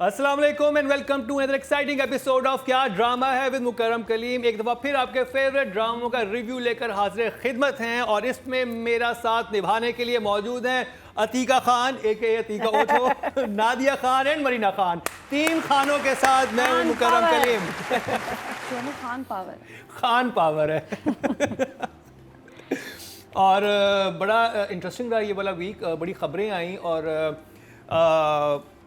अस्सलाम वालेकुम and welcome to another exciting episode of क्या ड्रामा है विद मुकर्रम कलीम। एक दफ़ा फिर आपके फेवरेट ड्रामों का रिव्यू लेकर हाजिर खिदमत हैं और इसमें मेरा साथ निभाने के लिए मौजूद हैं अतीका खान ए.के. अतीका ओथो, नादिया खान एंड मरीना खान। 3 खानों के साथ मैं हूं मुकर्रम कलीम। खान पावर है। और बड़ा इंटरेस्टिंग रहा ये वाला वीक, बड़ी खबरें आई और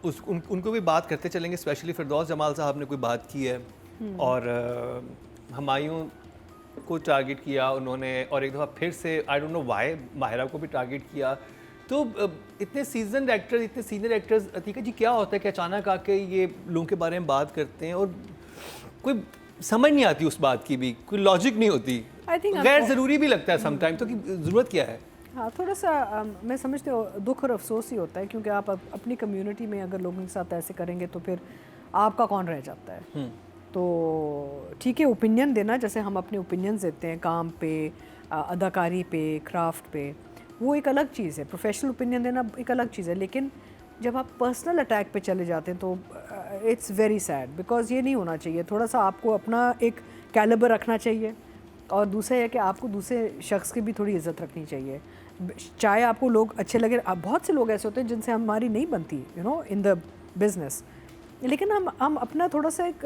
उनको भी बात करते चलेंगे। स्पेशली फिरदौस जमाल साहब ने कोई बात की है और हुमायूं को टारगेट किया उन्होंने, और एक दफ़ा फिर से I don't know why Mahira को भी टारगेट किया। तो इतने सीजन एक्टर्स, इतने सीनियर एक्टर्स, अतीका जी क्या होता है कि अचानक आके ये लोगों के बारे में बात करते हैं और कोई समझ नहीं आती उस बात की भी, कोई लॉजिक नहीं होती, गैर ज़रूरी भी लगता है समटाइम। तो कि ज़रूरत क्या है? हाँ, थोड़ा सा मैं समझती हूँ दुख और अफसोस ही होता है, क्योंकि आप अपनी कम्युनिटी में अगर लोगों के साथ ऐसे करेंगे तो फिर आपका कौन रह जाता है। तो ठीक है, ओपिनियन देना, जैसे हम अपने ओपिनियंस देते हैं काम पे, अदाकारी पे, क्राफ्ट पे, वो एक अलग चीज़ है। प्रोफेशनल ओपिनियन देना एक अलग चीज़ है, लेकिन जब आप पर्सनल अटैक पे चले जाते हैं तो इट्स वेरी सैड, बिकॉज ये नहीं होना चाहिए। थोड़ा सा आपको अपना एक कैलिबर रखना चाहिए और दूसरा है कि आपको दूसरे शख्स की भी थोड़ी इज्जत रखनी चाहिए। चाहे आपको लोग अच्छे लगे, बहुत से लोग ऐसे होते हैं जिनसे हमारी नहीं बनती, you know, in the business, लेकिन हम अपना थोड़ा सा एक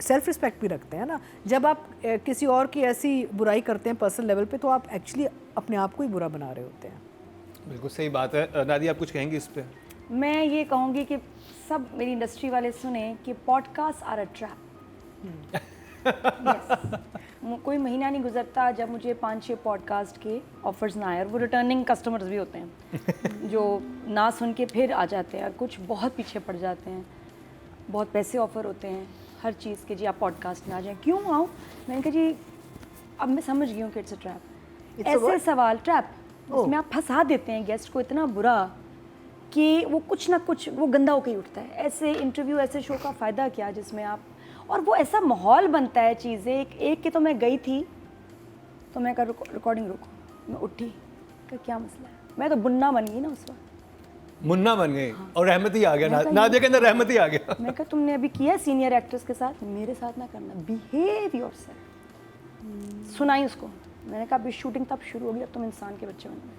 सेल्फ रिस्पेक्ट भी रखते हैं ना। जब आप किसी और की ऐसी बुराई करते हैं पर्सनल लेवल पे, तो आप एक्चुअली अपने आप को ही बुरा बना रहे होते हैं। बिल्कुल सही बात है। नादिया, आप कुछ कहेंगे इस पे? मैं ये कहूँगी कि सब मेरी इंडस्ट्री वाले सुने कि पॉडकास्ट आर अ ट्रैप। कोई महीना नहीं गुजरता जब मुझे 5-6 पॉडकास्ट के ऑफर्स ना आए, और वो रिटर्निंग कस्टमर्स भी होते हैं जो ना सुन के फिर आ जाते हैं, और कुछ बहुत पीछे पड़ जाते हैं। बहुत पैसे ऑफ़र होते हैं हर चीज़ के, जी आप पॉडकास्ट में आ जाएं। क्यों आऊँ? मैंने कहा जी अब मैं समझ गई हूँ कि इट्स अ ट्रैप। ऐसे सवाल ट्रैप जिसमें आप फंसा देते हैं गेस्ट को इतना बुरा कि वो कुछ ना कुछ वो गंदा होकर ही उठता है। ऐसे इंटरव्यू, ऐसे शो का फ़ायदा क्या जिसमें आप, और वो ऐसा माहौल बनता है चीज़ें। एक के तो मैं गई थी, तो मैं रिकॉर्डिंग रुको, मैं उठी कि क्या मसला है, मैं तो बुन्ना बन गई ना उस वक्त, मुन्ना बन गई। हाँ। और रहमत ही आ गया, नादिया के अंदर रहमत ही आ गया। मैं कहा तुमने अभी किया सीनियर एक्टर्स के साथ, मेरे साथ ना करना, बिहेव योरसेल्फ। सुनाई उसको। मैंने कहा अभी शूटिंग तब शुरू होगी, अब तुम इंसान के बच्चे बन गए।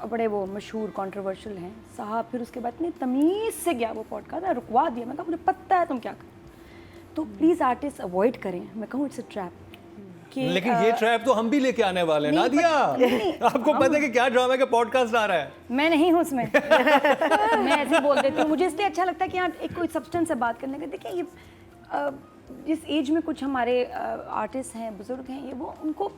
और बड़े वो मशहूर कंट्रोवर्शियल हैं साहब। फिर उसके बाद इतनी तमीज़ से गया वो पॉडकास्ट, मैं रुकवा दिया। मैं कहा मुझे पता है तुम क्या कर। तो प्लीज़ आर्टिस्ट अवॉइड करें। मैं कहूँ इट्स अ ट्रैप। लेकिन ये ट्रैप तो हम भी लेके आने वाले हैं नादिया। आपको पता है कि क्या ड्रामा का पॉडकास्ट आ रहा है? मैं नहीं हूँ उसमें। मैं ऐसे बोल देती हूँ, मुझे इसलिए अच्छा लगता है कि यहाँ एक कोई सब्सटेंस से बात करने का। देखिए ये जिस एज में कुछ हमारे आर्टिस्ट हैं, बुजुर्ग हैं, ये वो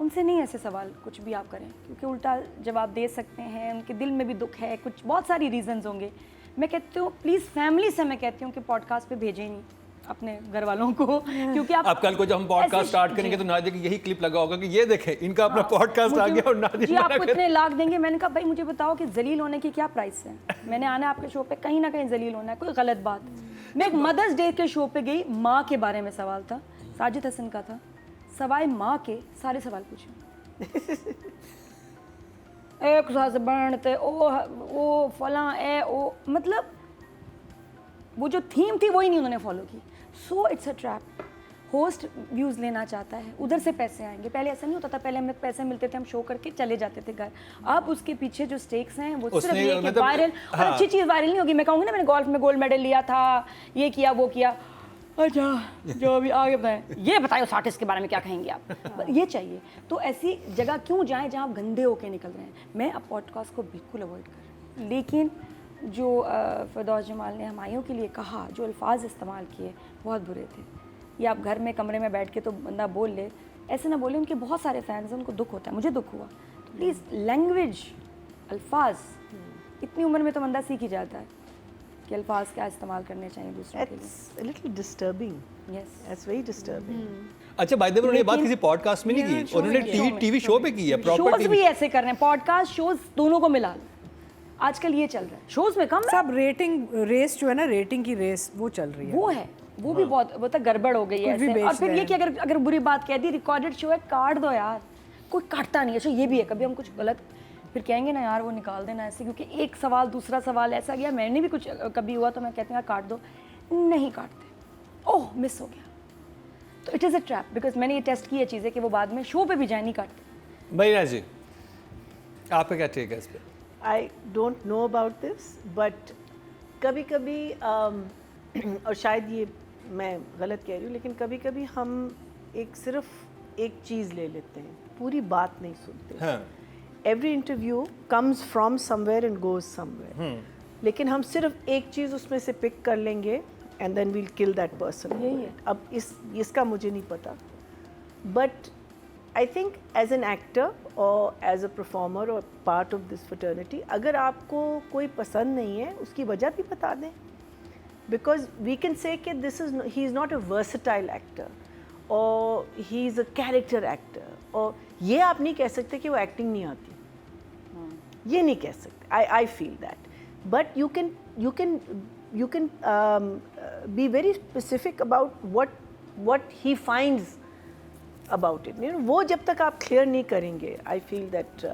उनसे नहीं ऐसे सवाल कुछ भी आप करें, क्योंकि उल्टा जवाब दे सकते हैं। उनके दिल में भी दुख है, कुछ बहुत सारी रीजंस होंगे। मैं कहती हूँ प्लीज़ फैमिली से मैं कहती हूँ कि पॉडकास्ट पे भेजें नहीं अपने घर वालों को, क्योंकि आप कल को जब हम पॉडकास्ट स्टार्ट करेंगे तो नादिया की यही क्लिप लगा होगा कि ये देखें इनका अपना पॉडकास्ट आ गया और नादिया जी आपको इतने लाख देंगे। मैंने कहा भाई मुझे बताओ कि जलील होने की क्या प्राइस है। मैंने आना आपके शो पे, कहीं ना कहीं जलील होना है, कोई गलत बात। मैं एक मदर्स डे के शो पे गई, माँ के बारे में सवाल था, साजिद हसन का था, सवाए माँ के सारे सवाल पूछे। एक हस्बैंड थे, ओ फला ए ओ, मतलब वो जो थीम थी वही नहीं उन्होंने फॉलो की। So it's a trap. Host views लेना चाहता है, उधर से पैसे आएंगे। पहले ऐसा नहीं होता था, पहले हमें पैसे मिलते थे, हम शो करके चले जाते थे घर। अब उसके पीछे जो स्टेक्स हैं वो सिर्फ ये कि वायरल, और अच्छी चीज़ वायरल नहीं होगी। मैं कहूँगी ना मैंने गोल्फ में गोल्ड मेडल लिया था, ये किया वो किया। अच्छा जो अभी आगे बताएं, ये बताइए उस आर्टिस्ट के बारे में क्या कहेंगे आप। ये चाहिए। तो ऐसी जगह क्यों जाएं जहाँ आप गंदे होके निकल रहे हैं। मैं अब पॉडकास्ट को बिल्कुल अवॉइड कर रही हूँ। लेकिन जो फिरदौस जमाल ने हुमायूं के लिए कहा, जो अल्फाज इस्तेमाल किए बहुत बुरे थे। ये आप घर में कमरे में बैठ के तो बंदा बोल ले, ऐसे ना बोले। उनके बहुत सारे फैंस हैं, उनको दुख होता है, मुझे दुख हुआ। तो प्लीज़ लैंग्वेज, अल्फाज, इतनी उम्र में तो बंदा सीख ही जाता है कि अल्फाज क्या इस्तेमाल करने चाहिए दूसरों के लिए। It's a little disturbing. Yes, That's very disturbing. अच्छा, बाय द वे उन्होंने ये बात किसी पॉडकास्ट में नहीं की, उन्होंने टीवी शो पे की है। प्रॉपर शोज भी ऐसे कर रहे हैं, पॉडकास्ट शोज दोनों को मिला लो। आजकल ये चल रहा है, शोज में कम सब रेटिंग रेस जो है ना, रेटिंग की रेस वो चल रही है। वो है, वो भी बहुत गड़बड़ हो गई है ऐसे। और फिर ये कि अगर बुरी बात कह दी, रिकॉर्डेड शो है, काट दो यार। कोई काटता नहीं है। अच्छा ये भी है, कभी हम कुछ गलत फिर कहेंगे ना यार वो निकाल देना ऐसे, क्योंकि एक सवाल दूसरा सवाल ऐसा गया, मैंने भी कुछ कभी हुआ तो मैं कहती हूँ यार काट दो, नहीं काटते, ओह मिस हो गया। तो it is a trap, because मैंने ये टेस्ट की है चीज़ें कि वो बाद में शो पे भी जाए नहीं काटते। भैया जी आपका क्या टेक है इस पे? I don't know about this, but कभी कभी और शायद ये मैं गलत कह रही हूँ, लेकिन कभी कभी हम सिर्फ एक चीज़ ले लेते हैं, पूरी बात नहीं सुनते। हाँ। Every interview comes from somewhere and goes somewhere. लेकिन हम सिर्फ एक चीज़ उसमें से पिक कर लेंगे and then we'll kill that person. यही है। अब इसका मुझे नहीं पता, but I think as an actor or as a performer or part of this fraternity, अगर आपको कोई पसंद नहीं है उसकी वजह भी बता दें, because we can say कि he is not a versatile actor or he is a character actor, और ये आप नहीं कह सकते कि वो acting नहीं आती, ये नहीं कह सकते. I feel that, but you can be very specific about what he finds about it. You know, वो जब तक आप clear नहीं करेंगे, I feel that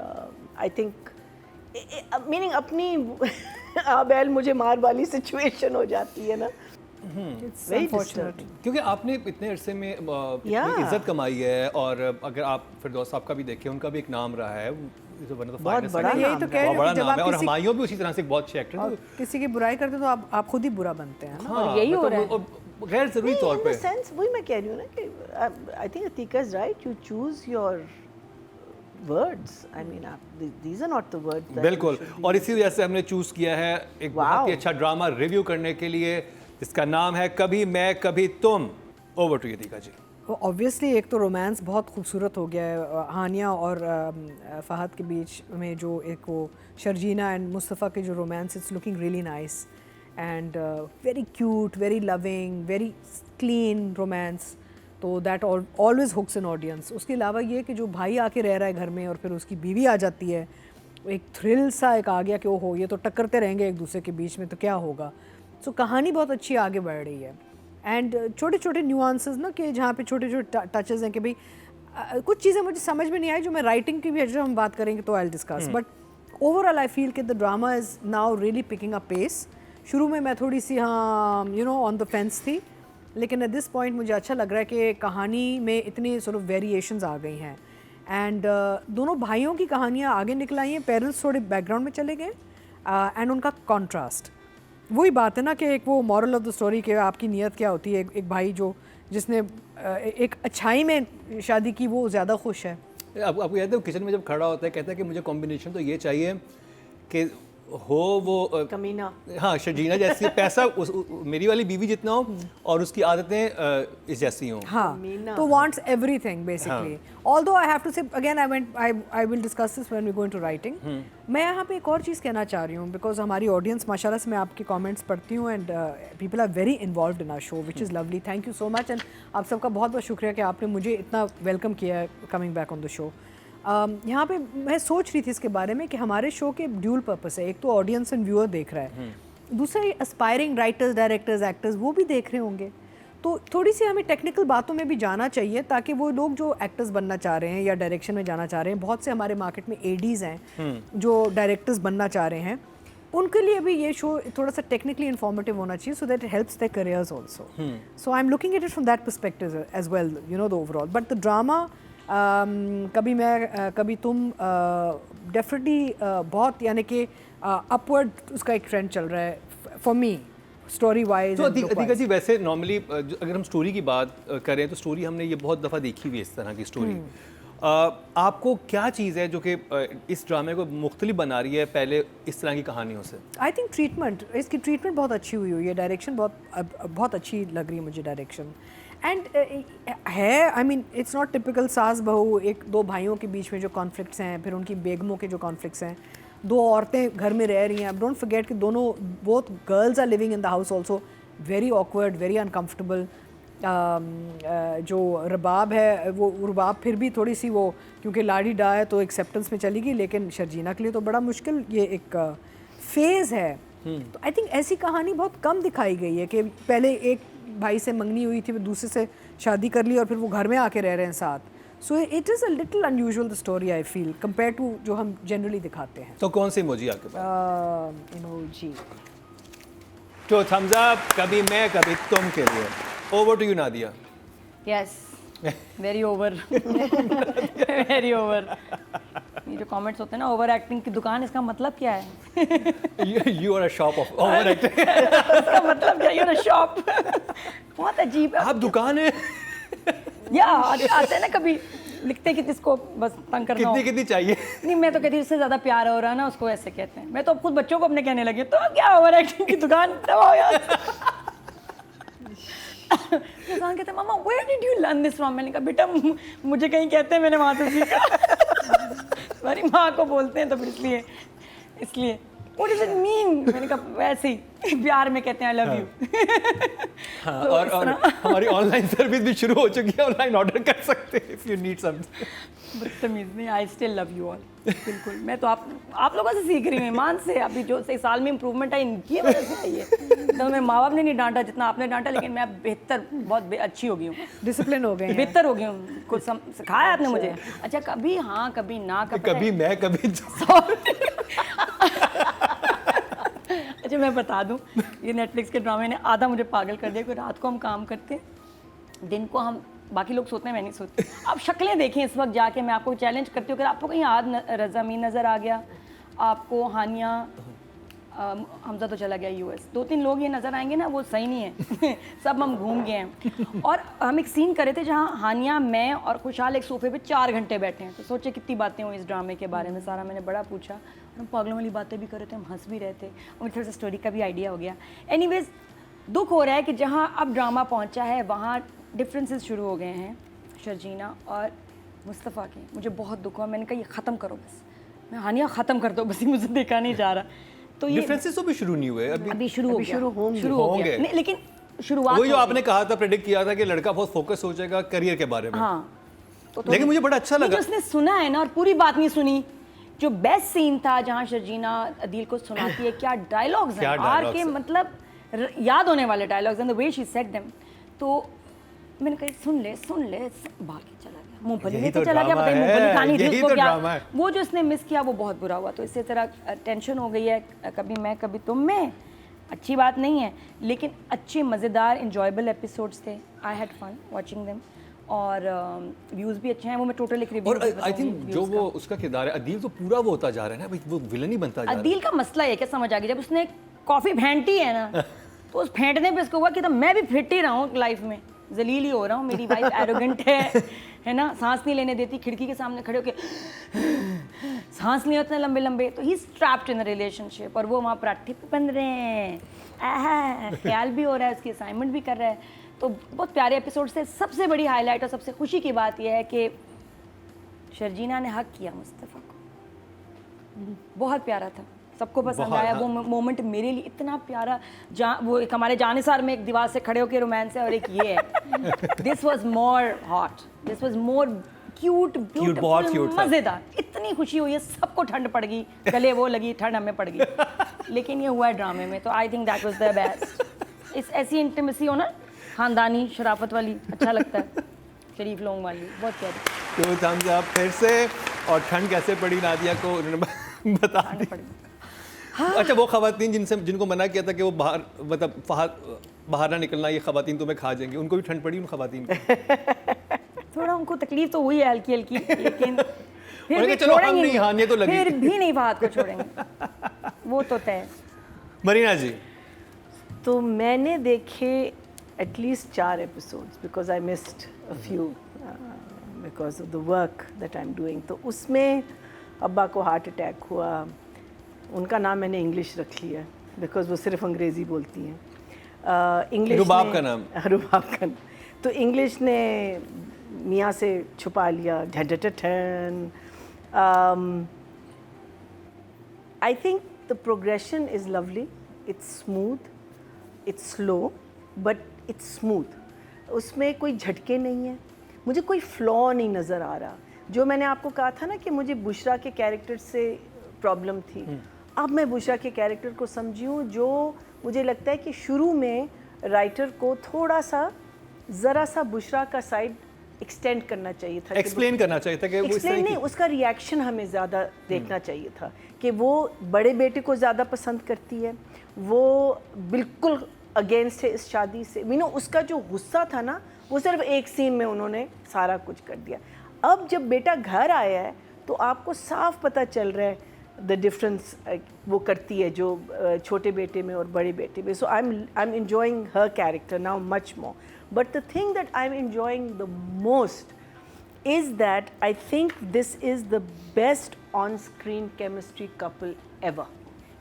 I think meaning अपनी आबेल मुझे मार वाली situation हो जाती है ना. It's Very unfortunate. disturbing. क्योंकि आपने इतने अरसे में इतनी Yeah. इज्जत कमाई है, और अगर आप फिरदौस साहब का भी देखें, उनका भी एक नाम रहा है, one of the बहुत finest बड़ा actors, नाम है। यही तो कह रही बहुत हूँ बड़ा कि जब नाम आप है, और किसी- हमायूं भी उसी तरह से एक बहुत अच्छे एक्टर और हैं। किसी की बुराई करते तो आप खुद ही बुरा बनते हैं ना। हाँ, यही हो मतलब रहा है। वो गैर जरूरी तौर in पे the sense वही मैं कह रही हूँ ना कि I think Atika is right. You choose your words. I mean, these are not the words. that you बिल्कुल, should be और इसी वजह से हमने चूज किया है एक बहुत ही Wow. अच्छा ड्रामा रिव्यू करने के लिए, जिसका नाम है कभी मैं कभी तुम। ओवर टू यतिका जी। ऑब्वियसली एक तो रोमांस बहुत खूबसूरत हो गया है हानिया और फहद के बीच में, जो एक वो शर्जीना एंड मुस्तफ़ा के जो रोमांस, it's looking really nice and very cute, very loving, very clean romance, तो that always hooks an audience. उसके अलावा ये कि जो भाई आके रह रहा है घर में और फिर उसकी बीवी आ जाती है, एक थ्रिल सा एक आ गया कि ओहो ये तो टक्करते रहेंगे एक दूसरे के बीच में, तो क्या होगा। सो कहानी बहुत अच्छी आगे बढ़ रही है, एंड छोटे छोटे न्यूआंसेस ना कि जहाँ पे छोटे छोटे टचेस हैं कि भाई कुछ चीज़ें मुझे समझ में नहीं आई, जो मैं राइटिंग की भी जब हम बात करेंगे तो I discuss, but overall I feel कि the drama is now really picking a pace. शुरू में मैं थोड़ी सी ऑन द फेंस थी, लेकिन एट दिस पॉइंट मुझे अच्छा लग रहा है कि कहानी में इतनी सॉर्ट ऑफ वेरिएशंस आ गई हैं, एंड दोनों भाइयों की कहानियाँ आगे निकल आई हैं, पेरेंट्स थोड़े बैकग्राउंड में चले गए, एंड उनका कॉन्ट्रास्ट, वही बात है ना कि एक वो मॉरल ऑफ द स्टोरी कि आपकी नीयत क्या होती है। एक भाई जिसने एक अच्छाई में शादी की, वो ज़्यादा खुश है। आपको याद है किचन में जब खड़ा होता है, कहता है कि मुझे कॉम्बिनेशन तो ये चाहिए कि हो वो कमीना। हाँ शर्जीना जैसी, पैसा मेरी वाली बीवी जितना हो और उसकी आदतें इस जैसी हों। हाँ, मीना। तो wants everything basically. Although I have to say again, I will discuss this when we go into writing. मैं यहाँ पे एक और चीज़ कहना चाह रही हूँ, because हमारी ऑडियंस माशाल्लाह से मैं आपके कमेंट्स पढ़ती हूँ, and people are very involved in our show, which is lovely. Thank you so much, and आप सबका बहुत बहुत शुक्रिया कि आपने मुझे इतना वेलकम किया है coming back on the show. यहाँ पे मैं सोच रही थी इसके बारे में कि हमारे शो के ड्यूल पर्पस है, एक तो ऑडियंस एंड व्यूअर देख रहा है, दूसरा एस्पायरिंग राइटर्स, डायरेक्टर्स, एक्टर्स वो भी देख रहे होंगे, तो थोड़ी सी हमें टेक्निकल बातों में भी जाना चाहिए, ताकि वो लोग जो एक्टर्स बनना चाह रहे हैं या डायरेक्शन में जाना चाह रहे हैं, बहुत से हमारे मार्केट में एडीज़ हैं जो डायरेक्टर्स बनना चाह रहे हैं, उनके लिए भी ये शो थोड़ा सा टेक्निकली इन्फॉर्मेटिव होना चाहिए, so that it helps their careers also. So I am looking at it from that perspective as well, you know the overall, but the drama कभी मैं कभी तुम डेफिनेटली बहुत, यानी कि अपवर्ड उसका एक ट्रेंड चल रहा है फॉर मी स्टोरी वाइज। तो अतिका जी वैसे नॉर्मली अगर हम स्टोरी की बात करें तो स्टोरी हमने ये बहुत दफ़ा देखी हुई है, इस तरह की स्टोरी। आपको क्या चीज़ है जो कि इस ड्रामे को मुख्तलिफ बना रही है पहले इस तरह की कहानियों से? आई थिंक ट्रीटमेंट, इसकी ट्रीटमेंट बहुत अच्छी हुई है, डायरेक्शन बहुत अच्छी लग रही है मुझे डायरेक्शन, एंड है I mean it's not typical सास बहू, एक दो भाइयों के बीच में जो कॉन्फ्लिक्ट्स हैं, फिर उनकी बेगमों के जो कॉन्फ्लिक्ट्स हैं, दो औरतें घर में रह रही हैं, डोंट फॉरगेट कि दोनों both girls are living in the house also, very awkward, very uncomfortable. जो रबाब है वो रबाब फिर भी थोड़ी सी वो, क्योंकि लाड़ी डा है तो एक्सेप्टेंस में चली गई, लेकिन शर्जीना के लिए तो बड़ा मुश्किल ये एक फेज़ है। तो आई थिंक ऐसी कहानी बहुत कम दिखाई गई है कि पहले एक भाई से मंगनी हुई थी, फिर दूसरे से शादी कर ली और फिर वो घर में आके रह रहे हैं साथ, so it is a little unusual the story I feel compare to जो हम जनरली दिखाते हैं. तो कौन सी इमोजी आपके पास? इमोजी तो थम्स अप, कभी मैं कभी तुम के लिए. Over to you Nadia. Yes, very over, very over. ये जो कमेंट्स होते हैं ना, ओवर एक्टिंग की दुकान, इसका मतलब क्या है? You are a shop of over acting. इसका मतलब क्या? You are a shop. बहुत अजीब है. आप दुकान है. या आते हैं ना कभी, लिखते कि जिसको बस तंग करना हो. कितनी कितनी चाहिए? नहीं, मैं तो कहती हूँ उससे ज्यादा प्यार हो रहा है ना, उसको ऐसे कहते हैं. मैं तो खुद बच्चों को अपने कहने लगी, तो क्या ओवर एक्टिंग की दुकान. दबाओ यार. इंसान कहते हैं मामा where did you learn this from. मैंने कहा बेटा मुझे कहीं कहते हैं, मैंने वहाँ से सीखा. हमारी माँ को बोलते हैं तो फिर इसलिए What does it mean? मैंने कहा वैसे ही प्यार में कहते हैं आई लव यू. हाँ, और हमारी ऑनलाइन सर्विस भी शुरू हो चुकी है. ऑनलाइन ऑर्डर कर सकते हैं इफ यू नीड समथिंग. बदतमीज नहीं, I still love you all. बिल्कुल, मैं तो आप लोगों से सीख रही हूँ, ईमान से. अभी जो 1 साल में इम्प्रूवमेंट आई इनकी वजह से आई है. तो मैं माँ बाप ने नहीं डांटा जितना आपने डांटा, लेकिन मैं बेहतर, बहुत अच्छी हो गई हूँ, डिसिप्लिन हो गए हैं. बेहतर हो गई हूँ. कुछ सिखाया आपने मुझे. अच्छा, कभी हाँ कभी ना, कभी मैं कभी अच्छा मैं बता दूं, ये नेटफ्लिक्स के ड्रामे ने आधा मुझे पागल कर दिया. क्योंकि रात को हम काम करते हैं, दिन को हम, बाकी लोग सोते हैं, मैं नहीं सोती. आप शक्लें देखें इस वक्त जाके. मैं आपको चैलेंज करती हूँ, अगर आपको कहीं आद रज़ामी नज़र आ गया, आपको हानिया, हमजा तो चला गया यूएस, 2-3 लोग ये नज़र आएंगे ना, वो सही नहीं है. सब हम घूम गए हैं. और हम एक सीन करे थे जहाँ हानिया, मैं और खुशहाल एक सोफे पे 4 घंटे बैठे हैं. तो सोचे कितनी बातें हुई इस ड्रामे के बारे में. सारा मैंने बड़ा पूछा, हम पागलों वाली बातें भी कर रहे थे, हम हंस भी रहे थे, और मुझे थोड़ा सा स्टोरी का भी आइडिया हो गया. एनीवेज, दुख हो रहा है कि जहाँ अब ड्रामा पहुँचा है वहाँ डिफरेंसेस शुरू हो गए हैं शर्जीना और मुस्तफ़ा के. मुझे बहुत दुख हुआ. मैंने कहा ये ख़त्म करो बस. मैं हानिया ख़त्म कर दो बस, ये मुझे देखा नहीं जा रहा. तो ये डिफरेंसेस तो भी शुरू नहीं हुए अभी शुरू हो गया. शुरू होंगे. नहीं, लेकिन शुरुआत वही जो आपने कहा था, प्रेडिक्ट किया था कि लड़का बहुत फोकस हो जाएगा करियर के बारे में. हाँ, तो लेकिन मुझे बड़ा अच्छा लगा. उसने सुना है ना, और पूरी बात नहीं सुनी. जो बेस्ट सीन था जहाँ शर्जीना अदील को सुनाती है, क्या डायलॉग्स हैं आर के, मतलब याद होने वाले डायलॉग्स हैं, the way she said them. तो मैंने कहा सुन ले भाग के चला गया, मूंगफली लेके चला गया. पता नहीं मूंगफली खानी थी उसको क्या. वो जो उसने मिस किया वो बहुत बुरा हुआ. तो इसी तरह टेंशन हो गई है, कभी मैं कभी तुम में. अच्छी बात नहीं है, लेकिन अच्छे मज़ेदार इंजॉयबल एपिसोड्स थे. I had fun watching them, और व्यूज़ भी अच्छे हैं. वो मैं टोटल एक रिव्यू. और आई थिंक जो वो उसका किरदार है अदील, तो पूरा वो होता जा रहा है ना भाई, वो विलन ही बनता जा रहा है. अदील का मसला है क्या समझ आ गया, जब उसने कॉफ़ी फेंटी है ना, तो उस फेंटने पे इसको हुआ कि तो मैं भी फिट ही रहा हूँ लाइफ में, जलील ही हो रहा हूँ. मेरी वाइफ एरोगेंट है ना, सांस नहीं लेने देती, खिड़की के सामने खड़े होके सांस नहीं होते लंबे लंबे. तो he is trapped in a relationship, और वो वहाँ पराठे पे बन रहे हैं, ख्याल भी हो रहा है, उसकी असाइनमेंट भी कर रहा है. तो बहुत प्यारे एपिसोड से. सबसे बड़ी हाईलाइट और सबसे खुशी की बात यह है कि शर्जीना ने हक किया मुस्तफ़ा को. बहुत प्यारा था, सबको पसंद आया. वो मोमेंट मेरे लिए इतना प्यारा, जहाँ वो एक हमारे जानिसार में एक दीवार से खड़े होकर रोमांस है, और एक ये है. This was more hot, this was more cute, beautiful, मज़ेदार. इतनी खुशी हुई है, सबको ठंड पड़ गई, गले वो लगी, ठंड हमें पड़ गई. लेकिन ये हुआ है ड्रामे में, तो I think that was the best. इस ऐसी इंटीमेसी हो ना, खानदानी शराफत वाली, अच्छा लगता है. शरीफ लोगों वाली, बहुत प्यारी. तो थम्स अप फिर से. और ठंड कैसे पड़ी नादिया को, उन्होंने बता दी. हाँ. अच्छा, वो खवातीन जिनको मना किया था कि वो बाहर, मतलब बाहर ना निकलना, ये खवातीन तुम्हें खा जाएंगी, उनको भी ठंड पड़ी उन खवातीन को? थोड़ा उनको तकलीफ तो हुई है हल्की हल्की, लेकिन फिर भी चलो हम नहीं, हाँ, ये तो लगी. फिर भी नहीं बात को छोड़ेंगे, वो तो तय. मरीना जी, तो मैंने देखे at least 4 episodes, because I missed a few because of the work that I am doing. तो उसमें अब्बा को हार्ट अटैक हुआ. उनका नाम मैंने इंग्लिश रख लिया बिकॉज वो सिर्फ अंग्रेज़ी बोलती हैं. इंग्लिश रुबाब का नाम. रुबाब का. तो इंग्लिश ने मियाँ से छुपा लिया. ढन. I think the progression is lovely. It's smooth, it's slow, but it's smooth. उसमें कोई झटके नहीं है, मुझे कोई फ्लॉ नहीं नज़र आ रहा. जो मैंने आपको कहा था ना कि मुझे बुशरा के कैरेक्टर से प्रॉब्लम थी, अब मैं बुशरा के कैरेक्टर को समझी हूँ. जो मुझे लगता है कि शुरू में राइटर को थोड़ा सा, ज़रा सा बुशरा का साइड एक्सटेंड करना चाहिए था, एक्सप्लेन करना चाहिए था कि वो इस एक्सप्लेन तरह नहीं, की उसका रिएक्शन हमें ज़्यादा देखना चाहिए था कि वो बड़े बेटे को ज़्यादा पसंद करती है, वो बिल्कुल अगेंस्ट है इस शादी से। मीनो उसका जो गुस्सा था ना, वो सिर्फ एक सीन में उन्होंने सारा कुछ कर दिया। अब जब बेटा घर आया है तो आपको साफ पता चल रहा है द डिफरेंस वो करती है जो छोटे बेटे में और बड़े बेटे में। So I am enjoying her character now much more. But the thing that I'm enjoying the most is that I think this is the best on-screen chemistry couple ever.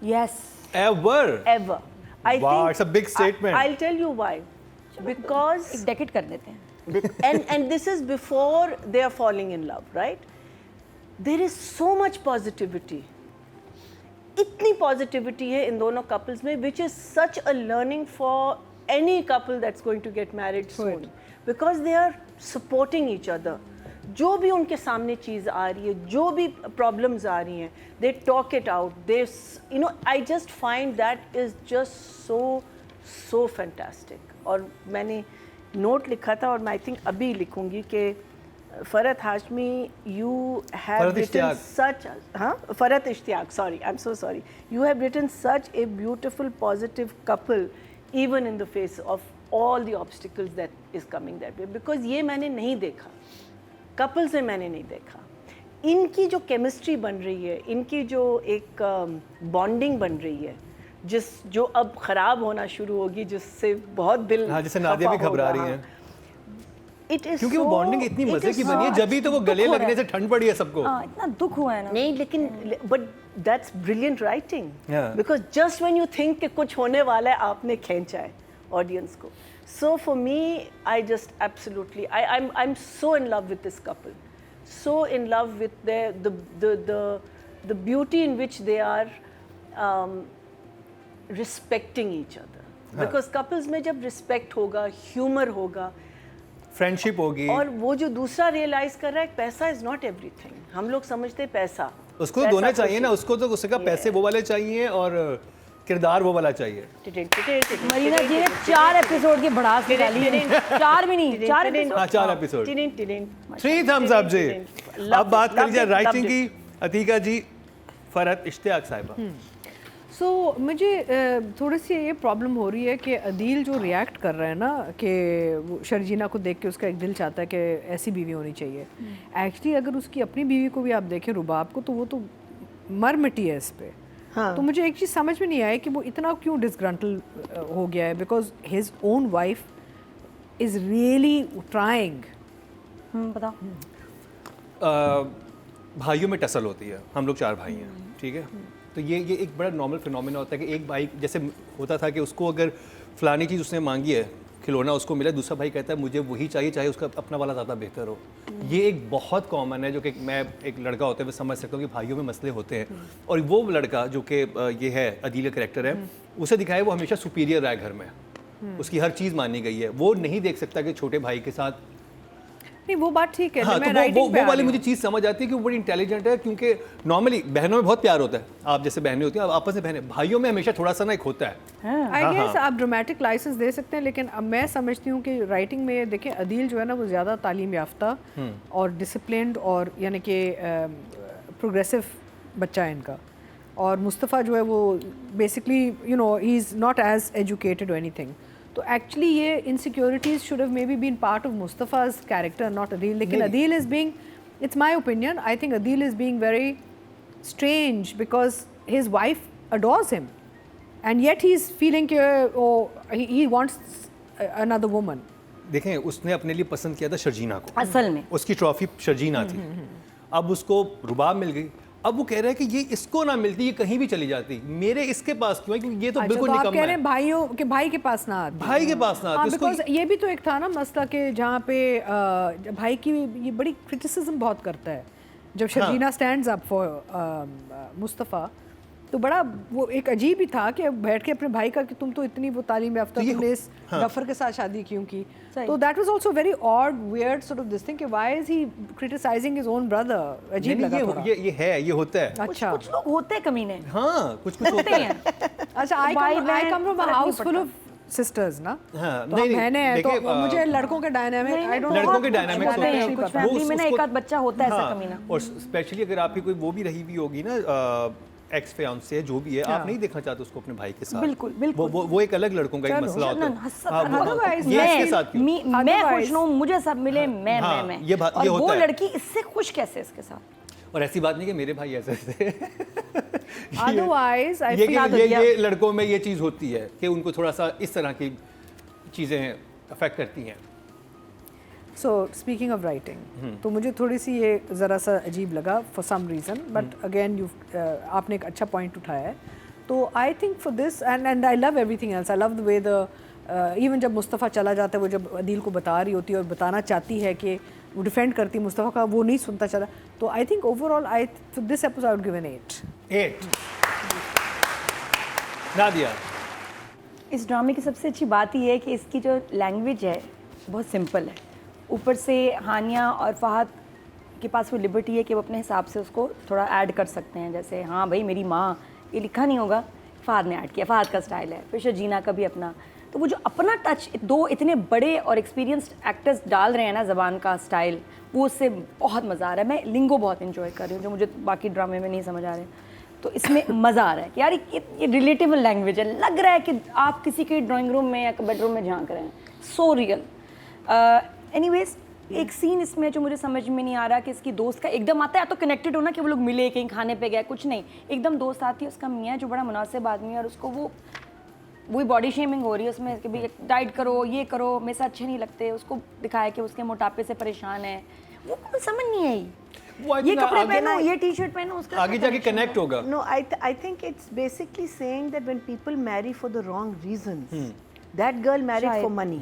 Yes. ever. Ever. I Wow, think it's a big statement. I'll tell you why. Because एक decade कर देते हैं. and this is before they are falling in love, right? There is so much positivity. इतनी positivity है इन दोनों couples में, which is such a learning for any couple that's going to get married soon, because they are supporting each other. जो भी उनके सामने चीज़ आ रही है, जो भी प्रॉब्लम्स आ रही हैं, they talk it out. They you know, I just find that is just so fantastic. और मैंने नोट लिखा था और मैं आई थिंक अभी लिखूंगी कि Farhat Hashmi, you have Farhat written Ishtiaq. such, Farhat Ishtiaq, sorry, I'm so sorry. You have written such a beautiful, positive couple, even in the face of all the obstacles that is coming that way. Because ये मैंने नहीं देखा, couples में मैंने नहीं देखा. इनकी जो chemistry बन रही है, इनकी जो एक bonding बन रही है, जो अब खराब होना शुरू होगी, जिससे बहुत दिल हाँ, जिससे नादिया भी घबरा रही हैं. क्योंकि वो बॉन्डिंग इतनी मजे की बनी है, जब भी तो वो गले लगने से ठंड पड़ी है सबको. हाँ, इतना दुख हुआ है ना. नहीं, लेकिन but that's brilliant writing, Yeah. Because just when you think कि कुछ होने वाला है, आपने खींचा है ऑडियंस को. So for me, I just absolutely I am so in love with this couple, so in love with the beauty in which they are respecting each other. Because couples में जब रिस्पेक्ट होगा, humour होगा, friendship होगी, और वो जो दूसरा realise कर रहा है, पैसा इज नॉट एवरीथिंग. हम लोग समझते हैं पैसा, उसको तो दोनों चाहिए ना, उसको तो उसका पैसे वो वाले चाहिए और किरदार वो वाला चाहिए. मरीना जी ने 4 एपिसोड की भड़ास निकाली है. 4 भी नहीं, 4 एपिसोड. हाँ, 4 एपिसोड. 3 thumbs up जी. अब बात कर लीजिए राइटिंग की. अतीका जी, फरहत इश्तियाक साहिबा. सो मुझे थोड़ी सी ये प्रॉब्लम हो रही है कि अदील जो रिएक्ट कर रहा है ना, कि वो शर्जीना को देख के उसका एक दिल चाहता है कि ऐसी बीवी होनी चाहिए. एक्चुअली अगर उसकी अपनी बीवी को भी आप देखें, रुबाब को, तो वो तो मर मिटी है इस पे. हाँ. तो मुझे एक चीज़ समझ में नहीं आई कि वो इतना क्यों डिसग्रंटल हो गया है, because his own wife is really trying. बताओ. भाइयों में टसल होती है. हम लोग 4 भाई हैं, ठीक है. तो ये एक बड़ा नॉर्मल फिनोमेना होता है कि एक भाई, जैसे होता था कि उसको अगर फलानी चीज़ उसने मांगी है, खिलौना उसको मिला, दूसरा भाई कहता है मुझे वही चाहिए, चाहे उसका अपना वाला ज़्यादा बेहतर हो. ये एक बहुत कॉमन है, जो कि मैं एक लड़का होते हुए समझ सकता हूँ कि भाइयों में मसले होते हैं. और वो लड़का जो कि ये है, अदील का कैरेक्टर है, उसे दिखाया वो हमेशा सुपीरियर रहा है घर में, उसकी हर चीज़ मानी गई है. वो नहीं देख सकता कि छोटे भाई के साथ. नहीं, वो बात ठीक है. हाँ, मैं तो वो वाली हूँ. मुझे चीज़ समझ आती है कि वो बड़ी इंटेलिजेंट है, क्योंकि नॉर्मली बहनों में बहुत प्यार होता है. आप जैसे बहनें होती हैं, आपस में बहनें, भाइयों में हमेशा थोड़ा सा ना एक होता है. आई गेस आप ड्रामेटिक लाइसेंस दे सकते हैं, लेकिन अब मैं समझती हूँ कि राइटिंग में देखें, अदील जो है ना, वो ज़्यादा तालीम याफ्ता और डिसिप्लिन्ड और यानी कि प्रोग्रेसिव बच्चा है इनका. और मुस्तफ़ा जो है वो basically you know he is not as educated और एनीथिंग. तो एक्चुअली ये insecurities should have maybe been part of Mustafa's character, not Adeel. लेकिन Adeel is being, it's my opinion, I think Adeel is being very strange because his wife adores him and yet he is feeling he wants another woman. देखें, उसने अपने लिए पसंद किया था शर्जीना को, असल में उसकी ट्रॉफी शर्जीना थी. अब उसको रुबाब मिल गई. अब वो कह रहा है कि ये इसको ना मिलती, ये कहीं भी चली जाती, मेरे इसके पास क्यों है, क्योंकि ये तो अच्छा, बिल्कुल तो आप निकम्मा कह रहे है. हैं भाइयों के भाई के पास ना आती. भाई के पास ना आती. उसको बिकॉज ये भी तो एक था ना मसला कि जहाँ पे भाई की ये बड़ी क्रिटिसिज्म बहुत करता है. जब Sharjeena stands up for Mustafa, तो बड़ा वो एक अजीब ही था कि बैठ के अपने भाई का कि तुम तो इतनी वो तालीम याफ्ता, तुमने इस गफर के साथ शादी क्यों की. तो that was also very odd, weird sort of this thing कि why is he criticising his own brother. अजीब लगा थोड़ा. ये है, ये होता है. अच्छा, कुछ लोग होते हैं कमीने. हाँ, कुछ होता है. अच्छा, I come from a house full of sisters ना, हाँ, तो नहीं, हम बहनें हैं, तो देखिए, मुझे लड़कों के डायनामिक आई डोंट लड़कों के डायनामिक्स होते हैं कुछ वो फैमिली में ना उसको- एक आध बच्चा होता है ऐसा कमीना। और स्पेशली अगर आपकी कोई वो भी रही भी होगी ना एक्स फियांसे जो भी है, आप नहीं देखना चाहते उसको अपने भाई के साथ। बिल्कुल, बिल्कुल। वो एक अलग लड़कों का एक मसला होता है। हाँ, वो- otherwise ये मैं- इसके साथ क्यों? मैं खुश हूँ, मुझे सब मिले, मैं हाँ, मैं ये बात- और ये वो होता है। लड़की इससे खुश कैसे इसके साथ। और ऐसी बात नहीं कि मेरे भाई ऐसे थे। अदरवाइज आई ये फील तो ये लड़कों में ये चीज़ होती है कि उनको थोड़ा सा इस तरह की चीज़ें अफेक्ट करती हैं। सो स्पीकिंग ऑफ राइटिंग, तो मुझे थोड़ी सी ये ज़रा सा अजीब लगा for some reason, but again you आपने एक अच्छा पॉइंट उठाया है। तो I think for this and I love everything else, I love the way the even जब मुस्तफ़ा चला जाता है, वो जब अदील को बता रही होती है और बताना चाहती है कि वो डिफेंड करती मुस्तफ़ा का, वो नहीं सुनता चला। तो I think overall I for this episode I would give an 8 Nadia, इस ड्रामे की सबसे अच्छी बात ये है कि इसकी जो लैंग्वेज है बहुत सिंपल है। ऊपर से हानिया और फहद के पास वो लिबर्टी है कि वो अपने हिसाब से उसको थोड़ा ऐड कर सकते हैं। जैसे हाँ भाई मेरी माँ, ये लिखा नहीं होगा, फहद ने ऐड किया, फहद का स्टाइल है। फिर शजीना का भी अपना, तो वो जो अपना टच दो इतने बड़े और एक्सपीरियंस्ड एक्टर्स डाल रहे हैं ना, ज़बान का स्टाइल, वो उससे बहुत मज़ा आ रहा है। मैं लिंगो बहुत इन्जॉय कर रही हूँ जो मुझे बाकी ड्रामे में नहीं समझ आ रहे, तो इसमें मज़ा आ रहा है कि यार ये रिलेटेबल लैंग्वेज है। लग रहा है कि आप किसी के ड्राइंग रूम में या बेडरूम में झांक रहे हैं, सो रियल। एनीवेज, एक सीन इसमें जो मुझे समझ में नहीं आ रहा कि इसकी दोस्त का एकदम आता है, या तो कनेक्टेड हो ना कि वो लोग मिले कहीं खाने पे गए, कुछ नहीं, एकदम दोस्त आती है, उसका मियाँ जो बड़ा मुनासिब आदमी है और उसको वही बॉडी शेमिंग हो रही है उसमें कि भाई डाइट करो, ये करो, मेरे से अच्छे नहीं लगते। उसको दिखाया कि उसके मोटापे से परेशान है, वो समझ नहीं आई। वो I ये think कपड़े आगे- पहनो, ये टी शर्ट पहनो, उसका आगे क्या जाके connection कनेक्ट होगा। No, I think it's basically saying that when people marry for the wrong reasons, that girl married for money.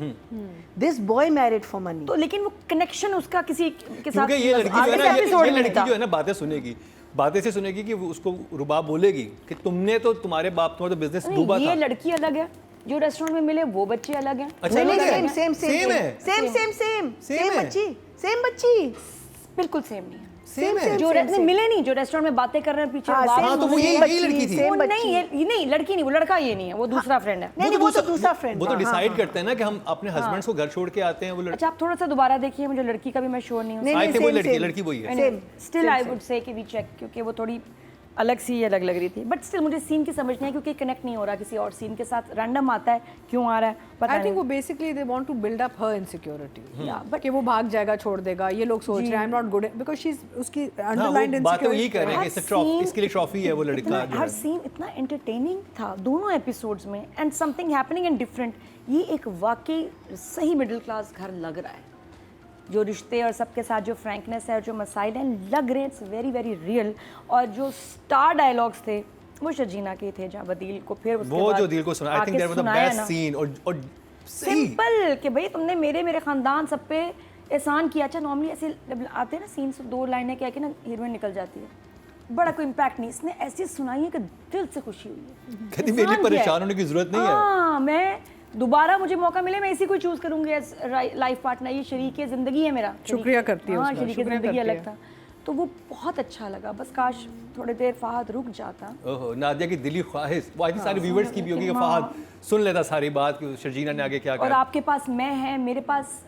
This boy married for money. तो लेकिन वो कनेक्शन उसका किसी के साथ क्योंकि ये लड़की जो है आगे ना, से एपिसोड ये में लड़की था। जो है ना बातें सुनेगी, बातें से सुनेगी कि वो उसको रुबाब बोलेगी कि तुमने तो, तुम्हारे बाप, तुम्हारा तो बिजनेस डूबा नहीं, ये था। लड़की अलग है, जो रेस्टोरेंट में मिले वो बच्चे अलग हैं। अच्छा, नहीं, अलग है? same Same है? same है? बच्ची बिल्कुल सेम नहीं है। सेम है? जो मिले नहीं, जो रेस्टोरेंट में बातें कर रहे हैं पीछे हाँ, बात- हाँ, तो वो यही लड़की थी। वो नहीं, ये नहीं, लड़की नहीं, वो लड़का ये नहीं है, वो दूसरा फ्रेंड है। नहीं, वो तो दूसरा friend वो तो था, डिसाइड करते हैं ना कि हम अपने हस्बैंड्स को घर छोड़ के आते हैं। वो अच्छा, आप थोड़ा सा दोबारा देखिए, मुझे लड़की का भी मैं श्योर नहीं हूँ। नहीं, आई थिंक वो same, लड़की same. लड़की वही है। Same. Still I would say कि वी चेक, क्योंकि वो थोड़ी अलग सी अलग लग रही थी, बट स्टिल मुझे सीन की समझ नहीं है क्योंकि कनेक्ट नहीं हो रहा किसी और सीन के साथ। रैंडम आता है, क्यों आ रहा है पता आई थिंक नहीं। वो basically they want to build up her insecurity, but- कि वो भाग जाएगा, छोड़ देगा, ये लोग सोच रहे हैं आई am not good because she is उसकी हाँ, अंडरलाइंड वो बात तो यही कर रहे हैं कि हर इससे ट्रॉफी, scene इसके लिए ट्रॉफी है वो लड़का इतना- जो हर है। सीन इतना एंटरटेनिंग था दोनों एपिसोड्स में, and something happening and different. ये एक वाकई सही मिडिल क्लास घर लग रहा है, जो रिश्ते और सबके साथ जो फ्रैंकनेस है और जो मसाइल हैं लग रहे हैं, इट्स वेरी वेरी रियल। और जो स्टार डायलॉग्स थे वो शजीना के थे, जहाँ वदील को फिर उसके वो बाद जो दिल को सुना, आई थिंक आके दैट वाज द सुनाया बेस्ट ना। सीन। और सही सिंपल कि भाई तुमने मेरे खानदान सब पे एहसान किया। अच्छा, नॉर्मली ऐसे जब आते हैं ना सीन्स, दो लाइनें क्या कि ना हीरोइन निकल जाती है, बड़ा कोई इम्पैक्ट नहीं। इसने ऐसी सुनाई है कि दिल से खुशी हुई है। कहती मेरे लिए एहसान किया परेशान है। होने की जरूरत नहीं है। हाँ, मैं दोबारा मुझे मौका मिले मैं इसी को चूज करूंगी एज लाइफ पार्टनर। ये शरीक ज़िंदगी है मेरा। शुक्रिया करती है हाँ, उसका, शरीक शुक्रिया ज़िंदगी करती अलग है। था, तो वो बहुत अच्छा लगा। बस काश थोड़ी देर फहद रुक जाता। ओहो, नादिया की दिली ख्वाहिश, वो आई थिंक सारे व्यूअर्स की भी होगी कि फहद सुन लेता सारी बात कि शर्जीना ने आगे क्या और कहा। आपके पास मैं है, मेरे पास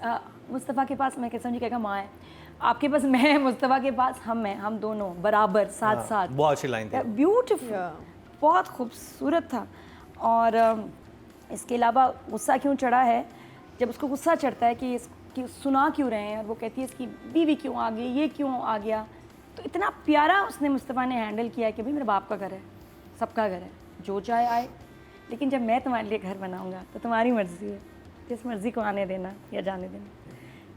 मुस्तफ़ा के पास मैं कैसा कहेगा माँ है, आपके पास मैं है, मुस्तफ़ा के पास हम हैं, हम दोनों बराबर साथ साथ। बहुत अच्छी लाइन थी। ब्यूटीफुल, बहुत खूबसूरत था। और इसके अलावा गुस्सा क्यों चढ़ा है, जब उसको गुस्सा चढ़ता है कि सुना क्यों रहे हैं, और वो कहती है इसकी बीवी क्यों आ गई, ये क्यों आ गया, तो इतना प्यारा उसने मुस्तफ़ा ने हैंडल किया कि भाई मेरे बाप का घर है, सबका घर है, जो चाहे आए, लेकिन जब मैं तुम्हारे लिए घर बनाऊंगा तो तुम्हारी मर्ज़ी है, जिस मर्ज़ी को आने देना या जाने देना।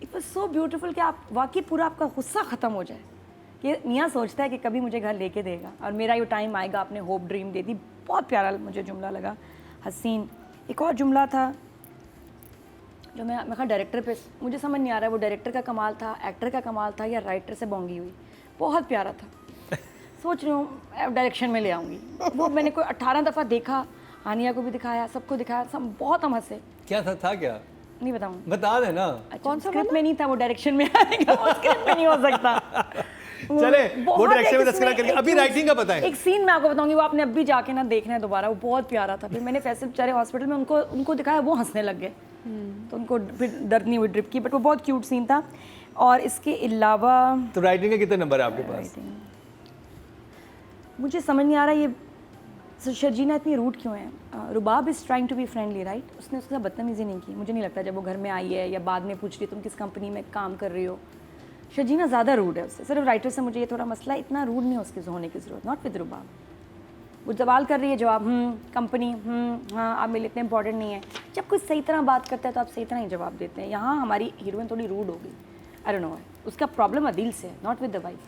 इट वॉज सो ब्यूटीफुल कि आप वाकई पूरा आपका गुस्सा ख़त्म हो जाए कि मियाँ सोचता है कि कभी मुझे घर लेके देगा और मेरा ये टाइम आएगा, आपने होप ड्रीम दे दी। बहुत प्यारा मुझे जुमला लगा, हसीन। एक और जुमला था जो मैं कहा डायरेक्टर पे, मुझे समझ नहीं आ रहा वो डायरेक्टर का कमाल था, एक्टर का कमाल था, या राइटर से बोंगी हुई। बहुत प्यारा था, सोच रही हूँ डायरेक्शन में ले आऊँगी। वो मैंने कोई 18 दफ़ा देखा, हानिया को भी दिखाया, सबको दिखाया, सब बहुत हम हंसे। क्या था क्या नहीं बताऊँ, बता देना। कौन सा स्क्रिप्ट में नहीं था, वो डायरेक्शन में आएगा, वो स्क्रिप्ट में नहीं हो सकता। चले वो बहुत डायरेक्शन में एक तस्करा इसमें करके अभी एक राइटिंग का बताएं। एक सीन मैं आपको बताऊंगी, वो आपने अभी जाके ना देखना है दोबारा, वो बहुत प्यारा था। फिर मैंने फैसल बेचारे हॉस्पिटल में उनको दिखाया, वो हंसने लग गए, तो उनको फिर दर्द नहीं हुई ड्रिप की, बट वो बहुत क्यूट सीन था। और इसके अलावा तो राइटिंग के कितने नंबर है आपके पास? मुझे समझ नहीं आ रहा ये शर्जीना इतनी रूड क्यों है। Rubab is trying to be friendly right, उसने उसके साथ बदतमीज़ी नहीं की, मुझे नहीं लगता। जब वो घर में आई है या बाद में पूछ रही तुम किस कंपनी में काम कर रही हो, शर्जीना ज़्यादा रूड है उससे। सिर्फ राइटर से मुझे ये थोड़ा मसला है, इतना रूड नहीं है उसके होने की ज़रूरत, नॉट विद रुबाब। वो सवाल कर रही है, जवाब कंपनी हाँ, आप मेरे लिए इतने इंपॉर्टेंट नहीं है। जब कोई सही तरह बात करता है तो आप सही तरह ही जवाब देते हैं। यहाँ हमारी हीरोइन थोड़ी रूड हो गई, आई डोंट नो, उसका प्रॉब्लम अदील से है, नॉट विद द वाइफ।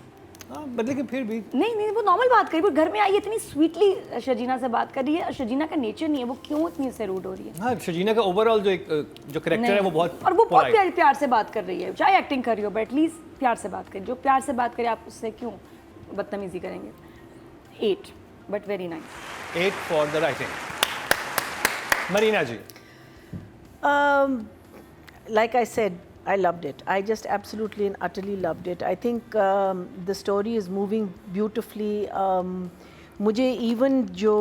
हाँ बट लेकिन फिर भी नहीं वो नॉर्मल बात करी, वो घर में आई इतनी स्वीटली शर्जीना से बात कर रही है। शर्जीना का नेचर नहीं है, वो क्यों इतनी उससे रूड हो रही है। हाँ शर्जीना का ओवरऑल जो करेक्टर है वो बहुत और वो बहुत polite। प्यार से बात कर रही है, चाहे एक्टिंग कर रही हो, बट एटलीस्ट प्यार से बात करें। जो प्यार से बात करे आप उससे क्यों बदतमीजी करेंगे। 8 but very nice. 8 for the writing. Marina ji. Like I said, I loved it. I just absolutely and utterly loved it. I think the story is moving beautifully. मुझे इवन जो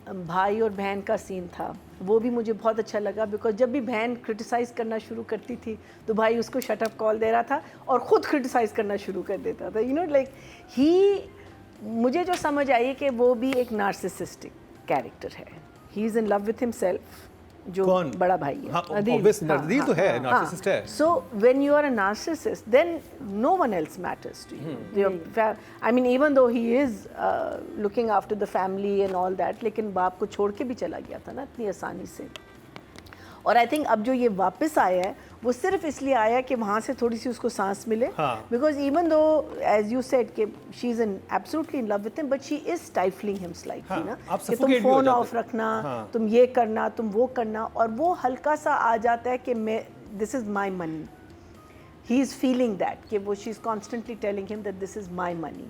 भाई और बहन का सीन था वो भी मुझे बहुत अच्छा लगा, बिकॉज जब भी बहन क्रिटिसाइज़ करना शुरू करती थी तो भाई उसको शट अप कॉल दे रहा था और ख़ुद क्रिटिसाइज़ करना शुरू कर देता था। यू नो लाइक ही, मुझे जो समझ आई कि वो भी एक नार्सिसिस्टिक कैरेक्टर है। He is in love with himself, जो कौन? बड़ा भाई है। हाँ, obvious, नर्सिसिस्ट तो है, नार्सिसिस्ट है। So when you are a narcissist, then no one else matters to you. I mean, even though he is looking after the family and all that, लेकिन बाप को छोड़ के भी चला गया था ना इतनी आसानी से। और आई थिंक अब जो ये वापस आया है वो सिर्फ इसलिए आया कि वहाँ से थोड़ी सी उसको सांस मिले, because even though as you said कि she is in absolutely in love with him, but she is stifling him slightly ना, कि तुम फोन ऑफ रखना, तुम ये करना, तुम वो करना, और वो हल्का सा आ जाता है कि मैं, this is my money, he is feeling that कि वो she is constantly telling him that this is my money.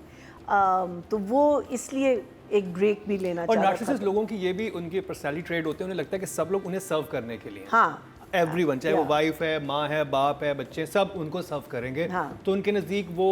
तो वो इसलिए एक ब्रेक भी लेना और नार्सिसिस्ट लोगों की ये भी उनकी पर्सनालिटी ट्रेड होते हैं, उन्हें लगता है कि सब लोग उन्हें सर्व करने के लिए, हाँ, एवरीवन, चाहे वो वाइफ है, माँ है, बाप है, बच्चे, सब उनको सर्व करेंगे। तो उनके नज़दीक वो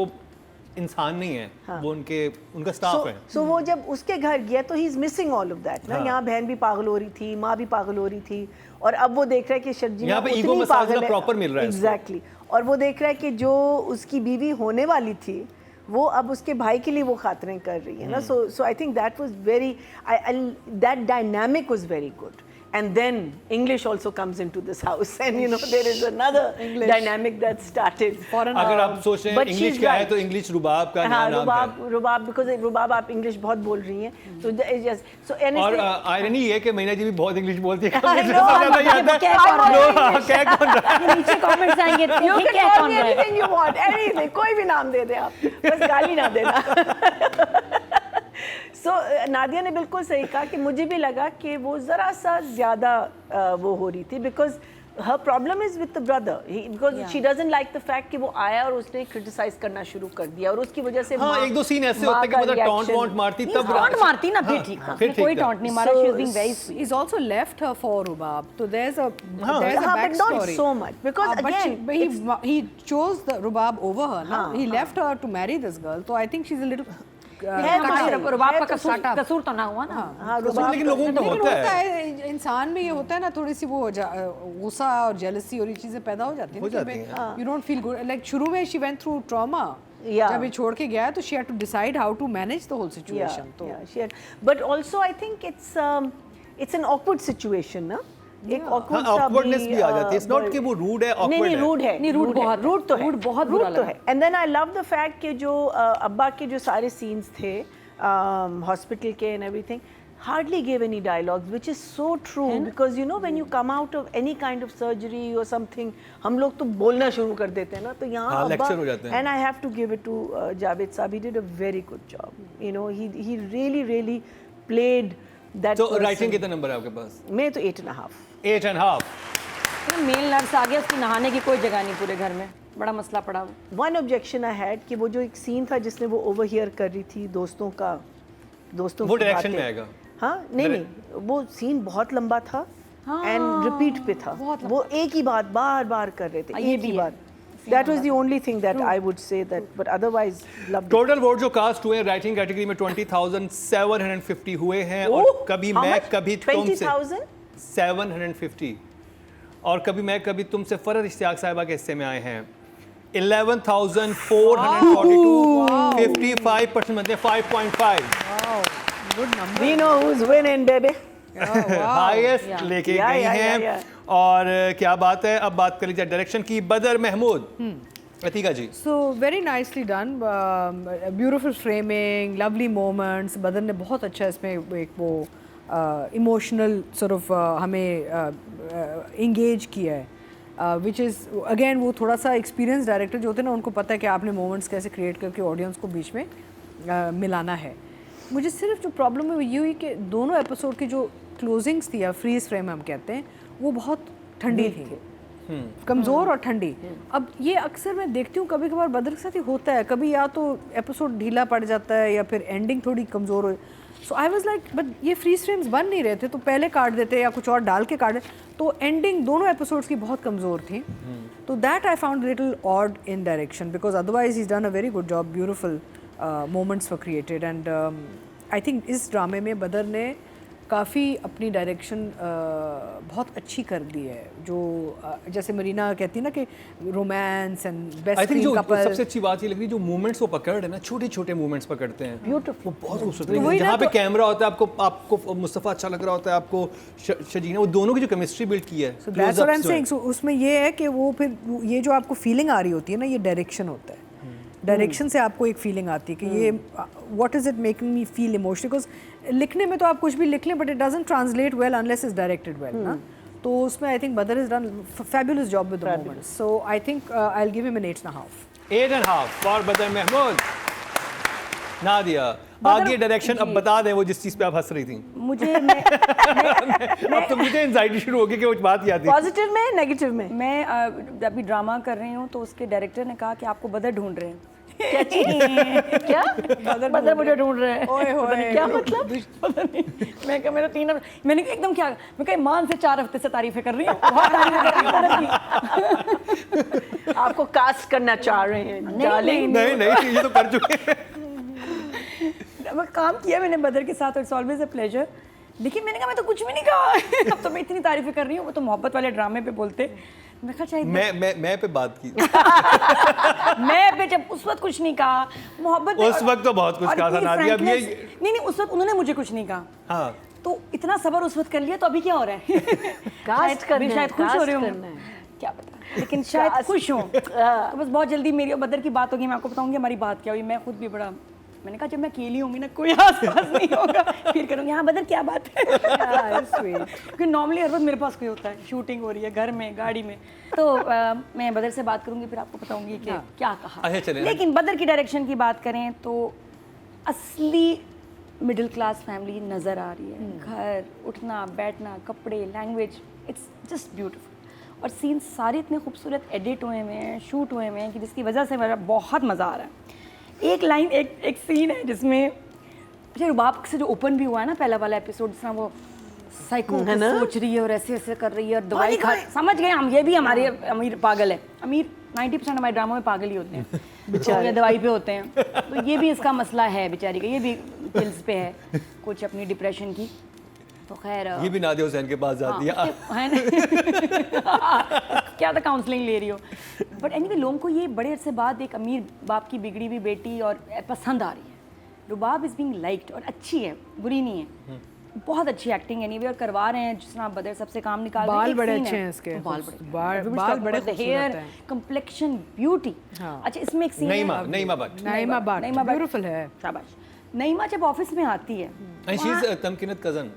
इंसान नहीं है, वो उनका स्टाफ है। सो वो जब उसके घर गया तो he is missing all of that ना। यहाँ बहन भी पागल हो रही थी, माँ भी पागल हो रही थी, और अब वो देख रहा है कि शर्जीना यहाँ पे ईगो मसाज प्रॉपर मिल रहा है। एग्जैक्टली। और वो देख रहा है कि जो उसकी बीवी होने वाली थी वो अब उसके भाई के लिए वो खातरें कर रही है ना। So I think that was very, that dynamic was very good. And then English also comes into this house, and you know there is another dynamic that started. अगर आप सोच रहे हैं इंग्लिश क्या है तो इंग्लिश रुबाब का नया नाम है। रुबाब, because रुबाब आप इंग्लिश बहुत बोल रही हैं, तो just so और आयरनी ये कि महीना जी भी बहुत इंग्लिश बोलती है। नीचे कमेंट्स आएंगे, you can call me anything you want, anything, कोई भी नाम दे दे आप, बस गाली ना देना। सो नादिया ने बिल्कुल सही कहा कि मुझे भी लगा कि वो ज़रा सा ज़्यादा वो हो रही थी, because her problem is with the brother, because she doesn't like the fact कि वो आया और उसने क्रिटिसाइज करना शुरू कर दिया, और उसकी वजह से हाँ, एक दो सीन ऐसे होते हैं कि मतलब टॉन्ट वॉन्ट मारती, तब टॉन्ट मारती ना, फिर ठीक है, कोई टॉन्ट नहीं मारा, she is being very sweet. He's also left her for Rubab, so there's a but not so much, because again he chose the Rubab over her, no? He left her to marry this girl, so I think she's a little रुबाब का कसूर तो ना हुआ ना। हाँ, लेकिन लोगों को होता है, इंसान में ये होता है ना, थोड़ी सी वो गुस्सा और जेलसी और ये चीजें पैदा हो जाती हैं। You don't feel good. Like शुरू में she went through trauma. जब ये छोड़ के गया तो she had to decide how to manage the whole situation. But also I think it's an awkward situation, ना। एक awkwardness भी आ जाती है। It's not कि वो rude है, awkward है। नहीं, rude है। नहीं, rude बहुत, rude तो है, बहुत बुरा लगा। And then I love the fact कि जो अब्बा के जो सारे scenes थे hospital के and everything, hardly gave any dialogues, which is so true, because you know when you come out of any kind of surgery or something, हम लोग तो बोलना शुरू कर देते हैं ना, तो यहाँ lecture हो जाते हैं। And I have to give it to Javed Saab, he did a very good job. You know, he really played that. तो राइटिंग कितना नंबर है आपके पास? मैं तो 8.5. 8.5. मेल नर्स आ गया, उसकी नहाने की कोई जगह नहीं पूरे घर में, बड़ा मसला पड़ा। वन ऑब्जेक्शन आई हैड कि वो जो एक सीन था जिसने वो ओवरहियर कर रही थी दोस्तों वो डायरेक्शन में आएगा। हाँ, नहीं, वो सीन बहुत लंबा था एंड रिपीट पे था, वो एक ही बात बार बार कर रहे थे, एक ही बात। Scene That was the only thing that I would say that, but otherwise, loved it. Total vote जो कास्ट हुए हैं राइटिंग कैटेगरी में 20,750 हुए हैं Oh, और कभी how मैं much? कभी तुमसे 20,000? 750 और कभी मैं कभी तुमसे फरहत इश्तियाक साहिबा के हिस्से में आए हैं 11,442 55% बनते हैं 5.5 good number. We know who's winning, baby. Highest लेके Yeah, गई yeah, हैं yeah, yeah. और क्या बात है। अब बात कर लीजिए डायरेक्शन की। बदर महमूद, अतीका जी। So very nicely done, beautiful framing, lovely moments. बदर ने बहुत अच्छा इसमें एक वो इमोशनल sort of हमें engage किया है, which is again वो थोड़ा सा एक्सपीरियंस डायरेक्टर जो होते हैं ना, उनको पता है कि आपने मोमेंट्स कैसे क्रिएट करके ऑडियंस को बीच में मिलाना है। मुझे सिर्फ जो प्रॉब्लम है वो ये हुई कि दोनों एपिसोड की जो क्लोजिंग्स थी या फ्रीज फ्रेम हम कहते हैं, वो बहुत ठंडी थी, कमज़ोर और ठंडी। अब ये अक्सर मैं देखती हूँ कभी कभार बदर के साथ ही होता है, कभी या तो एपिसोड ढीला पड़ जाता है या फिर एंडिंग थोड़ी कमज़ोर हो। सो आई वाज लाइक बट ये फ्रीज फ्रेम्स बन नहीं रहे थे, तो पहले काट देते या कुछ और डाल के काट देते, तो एंडिंग दोनों एपिसोड्स की बहुत कमज़ोर थी। तो that I found little odd in direction because otherwise he is done a very good job, beautiful moments were created and I think इस ड्रामे में बदर ने काफ़ी अपनी डायरेक्शन बहुत अच्छी कर दी है। जो जैसे मरीना कहती है ना कि romance and I best think friend जो कपल, सबसे अच्छी बात ये लग रही है जो मूवमेंट्स वो पकड़ है ना, छोटे छोटे मूवमेंट्स पकड़ते हैं, Beautiful. वो बहुत खूबसूरत वही लगती है। ना, जहाँ पे तो- कैमरा होता है आपको मुस्तफ़ा अच्छा लग रहा होता है, आपको शजीना, वो दोनों की जो केमिस्ट्री बिल्ड की है, so that's what I'm saying. So उसमें ये है कि वो फिर ये जो आपको फीलिंग आ रही होती है ना, ये डायरेक्शन होता है। डायरेक्शन से आपको एक फीलिंग आती है कि ये what is it making me feel emotional, because लिखने में तो आप कुछ भी लिख लें but it doesn't translate well unless is directed well ना। तो उसमें आई थिंक बदर is done fabulous job with the moments, so I think I will give him an 8.5 8.5 for बदर महमूद। नादिया, आगे डायरेक्शन अब बता दें वो जिस चीज़ पे आप हंस रही थी। मुझे अब तो मुझे एंजाइटी शुरू हो गई कि वो बात याद थी। पॉजिटिव में, नेगेटिव में? मैं अभी ड्रामा कर रही हूँ तो उसके डायरेक्टर ने कहा कि आपको बदर ढूंढ रहे हैं। क्या? बदर मुझे ढूंढ रहे हैं। ओए होए, क्या मतलब? पता नहीं। मैं कहा मेरा 3 हफ्ते, मैंने कहा एकदम क्या, मैं कहा ईमान से 4 हफ्ते से तारीफें कर रही हूँ, बहुत तारीफें कर रही हूँ। आपको कास्ट करना चाह रहे हैं डार्लिंग? नहीं ये तो कर चुके हैं। अब काम किया मैंने बदर के साथ और इट्स ऑलवेज अ प्लेजर, लेकिन मैंने कहा मैं तो कुछ भी नहीं कहा। अब तो मैं इतनी तारीफें कर रही हूँ, वो तो मोहब्बत वाले ड्रामे पे बोलते, मैं कहा शायद मैं पे बात की मैं पे जब उस वक्त कुछ नहीं कहा, मोहब्बत उस वक्त तो बहुत कुछ और कहा था इतनी नादिया। अब ये frankness- नहीं उस वक्त उन्होंने मुझे कुछ नहीं कहा, हाँ तो इतना सबर उस वक्त कर लिया, तो अभी क्या हो रहा है? कास्ट करना है, शायद खुश हो कास्ट रही हूँ, करना है। क्या पता, लेकिन शायद खुश हूँ। तो बस बहुत जल्दी मेरी और बदर की बात होगी, मैं आपको बताऊंगी हमारी बात क्या हुई। मैं खुद भी बड़ा, मैंने कहा जब मैं अकेली होंगी ना, कोई आसपास नहीं होगा, फिर करूँगी हाँ बदर क्या बात है। क्योंकि नॉर्मली हर वक्त मेरे पास कोई होता है, शूटिंग हो रही है घर में, गाड़ी में, तो मैं बदर से बात करूँगी, फिर आपको बताऊँगी कि क्या कहा। अच्छा, चलें। लेकिन बदर की डायरेक्शन की बात करें तो असली मिडिल क्लास फैमिली नज़र आ रही है। घर, उठना बैठना, कपड़े, लैंग्वेज, इट्स जस्ट ब्यूटीफुल। और सीन सारे इतने खूबसूरत एडिट हुए हुए हैं, शूट हुए हुए हैं कि जिसकी वजह से मेरा बहुत मज़ा आ रहा है। एक लाइन, एक सीन है जिसमें अच्छा रुबाब से जो ओपन भी हुआ है ना पहला वाला एपिसोड, जिसमें वो साइको सोच रही है और ऐसे ऐसे कर रही है और दवाई खा, समझ गए हम, ये भी हमारे अमीर पागल है। अमीर 90% हमारे ड्रामा में पागल ही होते हैं, बेचारे दवाई पे होते हैं। तो ये भी इसका मसला है बेचारी का, ये भी पिल्स पे है कुछ अपनी डिप्रेशन की। तो खैर ये भी नादिया हुसैन के पास जाती है। है ना। क्या था काउंसलिंग ले रही हो, बट एनीवे लोगों को ये बड़े अरसे बाद एक अमीर बाप की बिगड़ी हुई बेटी और पसंद आ रही है। रुबाब इज़ बीइंग लाइक्ड और अच्छी है, बुरी नहीं है, बहुत अच्छी एक्टिंग एनीवे और करवा रहे हैं। जिस तरह बदर सबसे काम निकाल रहे हैं। बाल एक बड़े scene अच्छे है, हैं इसके, बाल बड़े, बाल बड़े खूबसूरत हेयर, हैं। Complexion, beauty. हाँ। अच्छा इसमें एक सीन नईमा है, नईमा भट्ट, नाइमा बाट नईमा भट्ट। ब्यूटीफुल है। शाबाश। नईमा जब ऑफिस में आती है, she is Tamkeenat cousin.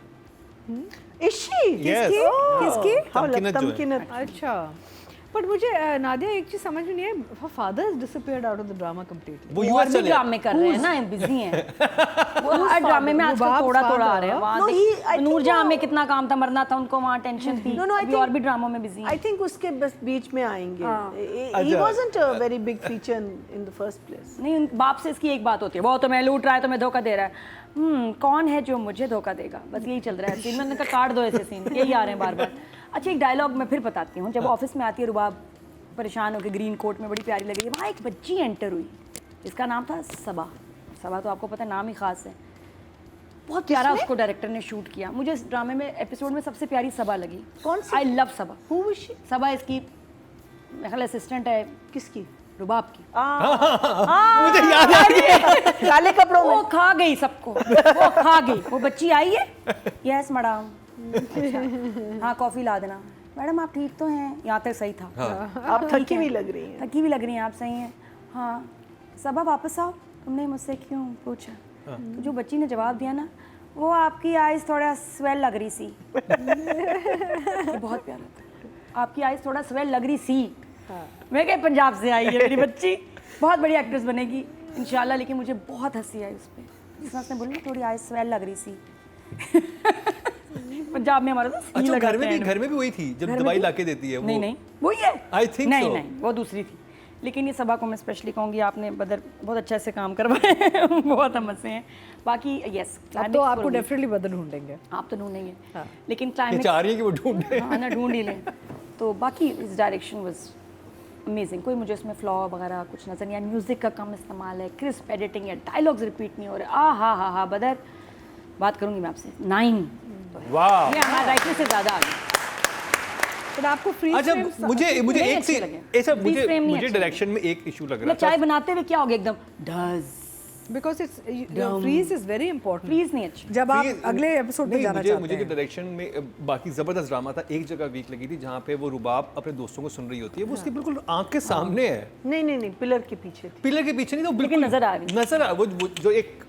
Is she? Yes. किसकी? How तमकीनत जो है। तमकीनत? अच्छा, बट मुझे नादिया एक चीज समझ में नहीं है, her father has disappeared out of the drama completely. वो और यूएस भी चले ड्रामे कर रहे हैं ना, बिजी हैं। वो हर ड्रामे में आजकल रुबाब थोड़ा थोड़ा आ father. रहे हैं। वहाँ No, he- I think Noor Jahan वो- में कितना काम था, मरना था उनको, वहाँ टेंशन थी। No, I अभी think- और भी ड्रामों में बिजी I हैं। think उसके बस बीच में आएंगे। He अच्छा। wasn't a very big feature in the first place. नहीं बाप से इसकी एक बात होती है, वो तो मैं लूट रहा है तो मैं धोखा दे रहा है। कौन है जो मुझे धोखा देगा, बस यही चल रहा है सीन। मैंने कहा काट दो ऐसे सीन, यही आ रहे हैं बार बार। अच्छा एक डायलॉग मैं फिर बताती हूँ। जब ऑफिस में आती है रुबाब परेशान होकर ग्रीन कोट में, बड़ी प्यारी लग रही है। वहाँ एक बच्ची एंटर हुई जिसका नाम था सबा। सबा तो आपको पता है, नाम ही खास है। बहुत प्यारा उसको डायरेक्टर ने शूट किया। मुझे इस ड्रामे में एपिसोड में सबसे प्यारी सबा लगी। कौन सी? I love Saba. Who was she? Saba इसकी मेरे ख्याल असिस्टेंट है किसकी? रुबाब की। मुझे याद आ गया। काले कपड़ों में वो खा गई सबको, वो खा गई। वो बच्ची आई है, यस मैडम, अच्छा हाँ कॉफ़ी ला देना। मैडम आप ठीक तो हैं? यहाँ तक सही था। आप थकी भी लग रही हैं। थकी भी लग रही हैं आप, सही हैं। हाँ सबा वापस आओ, तुमने मुझसे क्यों पूछा? तो जो बच्ची ने जवाब दिया ना, वो आपकी आइज़ थोड़ा स्वेल लग रही सी। ये बहुत प्यारा था। आपकी आइज़ थोड़ा स्वेल लग रही सी। मैं क्या, पंजाब से आई है मेरी बच्ची, बहुत बड़ी एक्ट्रेस बनेगी इंशाल्लाह। लेकिन मुझे बहुत हंसी आई उस पर, जिसने उसने बोली ना थोड़ी आइज़ स्वेल लग रही सी। पंजाब में हमारा तो सी अच्छा, लगाते हैं। घर में भी वही थी जब घर में दवाई थी? लाके देती है वो? नहीं वही है। I think नहीं so. नहीं वो दूसरी थी। लेकिन ये सबा को मैं स्पेशली कहूँगी, आपने बदर बहुत अच्छे से काम करवाए। बहुत हम हंसे हैं। बाकी यस, अब तो आपको डेफिनेटली बदल ढूंढेंगे। आप तो ढूंढेंगे, लेकिन ये क्लाइमेक्स चाह रही है कि वो ढूंढे। हाँ ना, ढूंढ ही लें। तो बाकी इस डायरेक्शन वाज अमेजिंग। कोई मुझे उसमें फ्लॉ वगैरह कुछ नजर नहीं आया। म्यूजिक का कम इस्तेमाल है, क्रिस्प एडिटिंग है, डायलॉग्स रिपीट नहीं हो रहे। हा बदर, बात करूंगी मैं आपसे 9। वाह। ये हमारा राइटर से ज़्यादा आ गया। पर आपको फ्री अच्छा, मुझे नहीं एक अच्छे सी लगे। ऐसा Freeze frame नहीं मुझे अच्छे डायरेक्शन में एक इशू लग रहा मतलब था। चाय बनाते हुए क्या हो गया एकदम does because it's freeze is very important. Please नहीं अच्छी। जब आप Freeze- अगले एपिसोड पे नहीं, जाना मुझे चाहते जो हैं। डायरेक्शन में बाकी जबरदस्त ड्रामा था, एक जगह वीक लगी थी जहाँ पे वो रुबाब अपने दोस्तों को सुन रही होती है, वो उसके बिल्कुल आंख के सामने है, नहीं पिलर के पीछे थी। पिलर के पीछे नहीं, तो लेकिन बिल्कुल नजर आ रही। नजर आ वो जो एक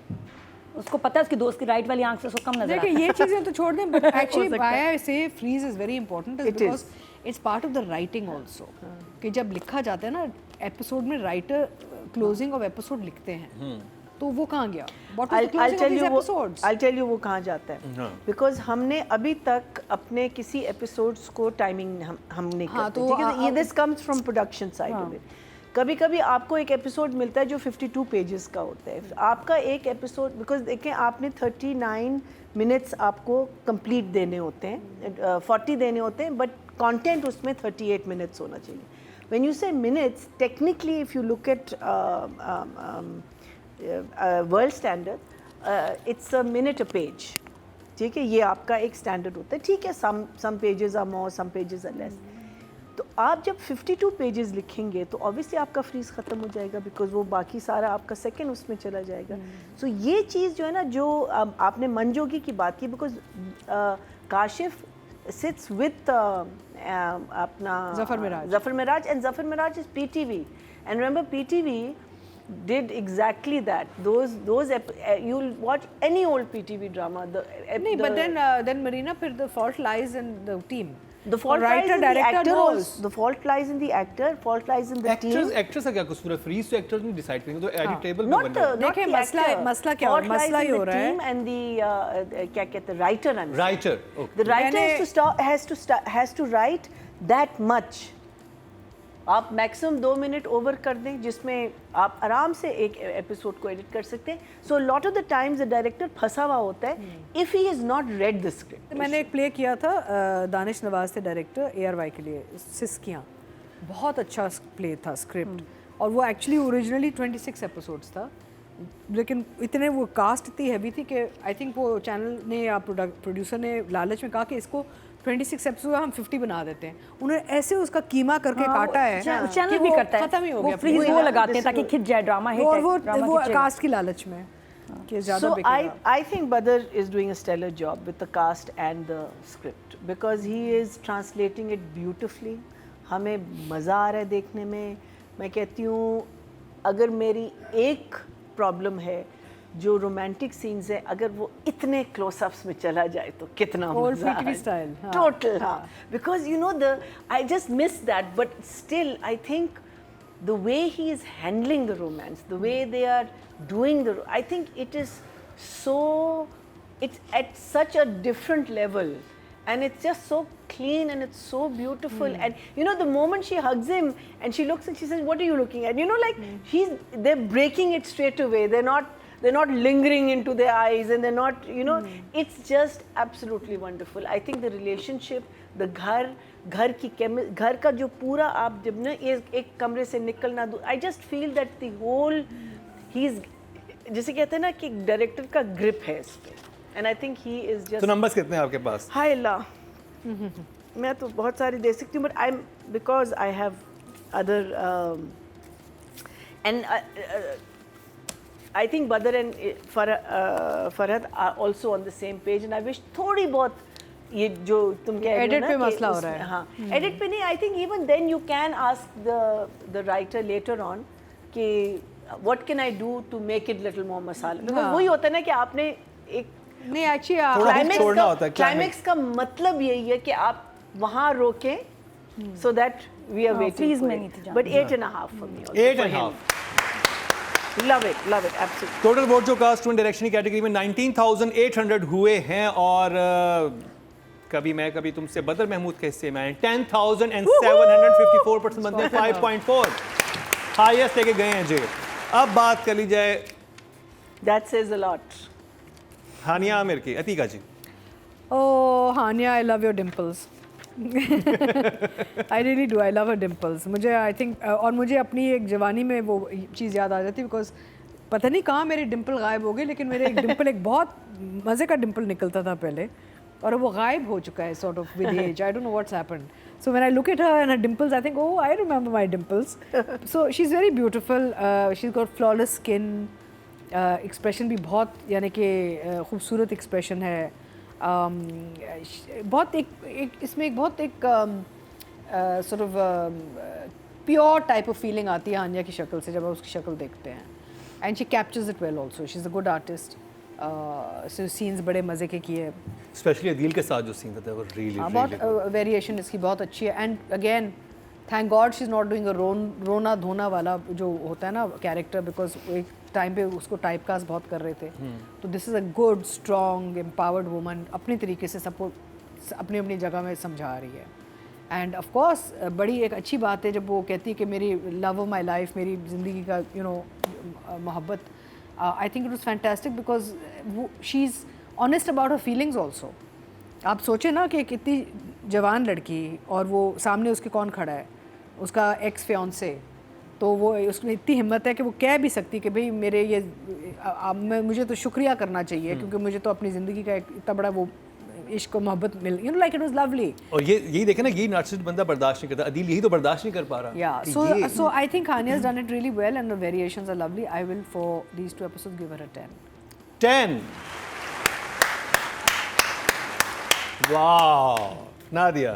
उसको पता है उसकी दोस्त की राइट वाली आंख से उसको कम नजर देखिए आता ये चीजें तो छोड़ दें, बट एक्चुअली सकता why I say freeze is very important is It because is. It's part of the writing also. कि जब लिखा जाता है ना एपिसोड में, राइटर क्लोजिंग ऑफ एपिसोड लिखते हैं, तो वो कहाँ गया? What was the closing of this episodes? I'll tell you वो कहाँ जाता है। बिकॉज हमने अभी तक अपने किसी एपिसोड्स को टाइमिंग हम नहीं हाँ, करते, तो ठीक है? ये this comes from production side of it. कभी कभी आपको एक एपिसोड मिलता है जो 52 पेजेस का होता है। आपका एक एपिसोड, बिकॉज देखें आपने 39 मिनट्स आपको कंप्लीट देने होते हैं, 40 देने होते हैं, बट कंटेंट उसमें 38 मिनट्स होना चाहिए। व्हेन यू से minutes, technically if you look at world standard, it's a minute a page, ठीक है? ये आपका एक स्टैंडर्ड होता है, ठीक है? Some pages are more, some pages are less. तो आप जब 52 पेजेस लिखेंगे तो ऑब्वियसली आपका फ्रीज ख़त्म हो जाएगा, बिकॉज वो बाकी सारा आपका सेकंड उसमें चला जाएगा। सो ये चीज़ जो है ना, जो आपने मनजोगी की बात की, बिकॉज काशिफ सिट्स विद अपना Zafar Meraj and Zafar Meraj is PTV, and remember PTV did exactly that. Those you'll watch any old PTV drama. नहीं, but then Marina, फिर the fault lies in the team. The fault lies in the actor knows. also. The fault lies in the actor. Fault lies in the team. Actors का क्या कसूर है? Freeze तो actors नहीं decide करेंगे, तो editable Not the देखिए, मसला क्या fault lies मसला in ही हो the रहा है। team and the क्या कहते हैं, writer. I'm saying. Writer. The writer has to write that much. आप मैक्सिमम 2 मिनट ओवर कर दें, जिसमें आप आराम से एक एपिसोड को एडिट कर सकते हैं। So lot of the times the director फंसा हुआ होता है if he is not read the script. मैंने एक प्ले किया था, दानिश नवाज थे डायरेक्टर, ARY के लिए, सिस्कियाँ। बहुत अच्छा प्ले था, स्क्रिप्ट, और वो एक्चुअली ओरिजिनली 26 एपिसोड्स था, लेकिन इतने वो कास्ट इतनी हैवी थी कि आई थिंक वो चैनल ने या प्रोड्यूसर ने लालच में कहा कि इसको 26 एपिसोड हम 50 बना देते हैं। उन्होंने ऐसे उसका कीमा करके काटा है चैनल कि भी वो करता है, खत्म ही हो वो गया। फ्रीज वो लगाते हैं ताकि खिंच जाए ड्रामा हिट और है, वो कास्ट की लालच में कि ज़्यादा So बिकेगा। I think Badr is doing a stellar job with the cast and the script because he is translating it beautifully. हमें मज़ा आ रहा है देखने में। मैं कहती हूँ अगर मेरी एक प्रॉब्लम है, जो रोमांटिक सीन्स है, अगर वो इतने क्लोजअप्स में चला जाए तो कितना Old मज़ा PTV आए। style, हाँ, Total, हाँ। Because you know I just miss that, but still I think the way he is handling the romance, the way they are doing I think it is it's at such a different level, and it's just so clean and it's so beautiful. And you know, the moment she hugs him and she looks and she says, "What are you looking at?" You know, like they're breaking it straight away. They're not they're not lingering into their eyes, and they're not, you know, it's just absolutely wonderful. I think the relationship, the घर की घर का जो पूरा आप जब ना एक कमरे से निकलना, I just feel that the whole, he's, जैसे कहते हैं ना कि डायरेक्टर का ग्रिप है इस पे, and I think he is just. तो नंबर्स कितने हैं आपके पास? हाय अल्लाह, मैं तो बहुत सारी दे सकती हूँ, but I'm, because I have other and I think Badr and Farhad are also on the same page, and I wish थोड़ी बहुत ये जो तुम कह रहे हो Edit ना पे कि मसला हो उसमें- रहा है। हाँ, edit पे नहीं, I think even then you can ask the writer later on कि what can I do to make it little more masala, because हाँ। वही होता है ना कि आपने एक नहीं एक्चुअली थोड़ा क्लाइमेक्स छोड़ना का, होता है, क्लाइमेक्स का मतलब यही है कि आप वहाँ रोकें, so that we are waiting freeze for में it. नहीं थी जाना। But 8.5 for me also, 8.5 love it, absolutely. Total vote जो कास्ट एंड डायरेक्शन की कैटेगरी में 19,800 हुए हैं, और कभी मैं कभी तुमसे बदर महमूद के हिस्से में आए 10,754% बनते हैं 5.4 हाईएस्ट लेके गए हैं जी। अब बात कर ली जाए That says a lot. हानिया आमिर की। अतीका जी, Oh, Hania, I love your dimples. I really do. I love her dimples. मुझे I think और मुझे अपनी एक जवानी में वो चीज़ याद आ जाती है, बिकॉज पता नहीं कहाँ मेरे डिम्पल गायब हो गए, लेकिन मेरे एक डिम्पल एक बहुत मज़े का डिम्पल निकलता था पहले, और वो गायब हो चुका है sort of with age. I don't know what's happened. So when I look at her and her dimples, I think, oh, I remember my dimples. So she's very beautiful. She's got flawless skin. Expression भी बहुत, यानी कि खूबसूरत expression है। बहुत एक इसमें एक बहुत एक sort of pure type of feeling आती है हानिया की शक्ल से जब आप उसकी शक्ल देखते हैं, and she captures it well also. She is a good artist. Scenes बड़े मज़े के किए, स्पेशली अदील के साथ जो सीन था वो रियली बहुत वेरिएशन इसकी बहुत अच्छी है। And again thank God she is not doing a रोना धोना वाला जो होता है ना कैरेक्टर, बिकॉज एक टाइम पे उसको टाइपकास्ट बहुत कर रहे थे। तो this is a good strong empowered woman, अपनी तरीके से सबको अपनी अपनी जगह में समझा रही है। एंड ऑफ कोर्स बड़ी एक अच्छी बात है जब वो कहती है कि मेरी लव ऑफ माई लाइफ, मेरी ज़िंदगी का यू नो मोहब्बत। I think it was fantastic because she is honest about her feelings also. आप सोचें ना कि कितनी जवान लड़की, और वो सामने उसके कौन खड़ा है, उसका एक्स फियांसे, तो वो उसमें इतनी हिम्मत है कि वो कह भी सकती कि भाई मेरे ये मुझे तो शुक्रिया करना चाहिए क्योंकि मुझे तो अपनी ज़िंदगी का एक इतना बड़ा वो इश्क मोहब्बत मिल, you know like it was lovely. और ये यही देखे ना, यही नार्सिसिस्ट बंदा बर्दाश्त नहीं करता, अदील यही तो बर्दाश्त नहीं कर पा रहा। Yeah so I think Hania has done it really well and the variations are lovely. I will for these 2 episodes give her a 10। Wow Nadia,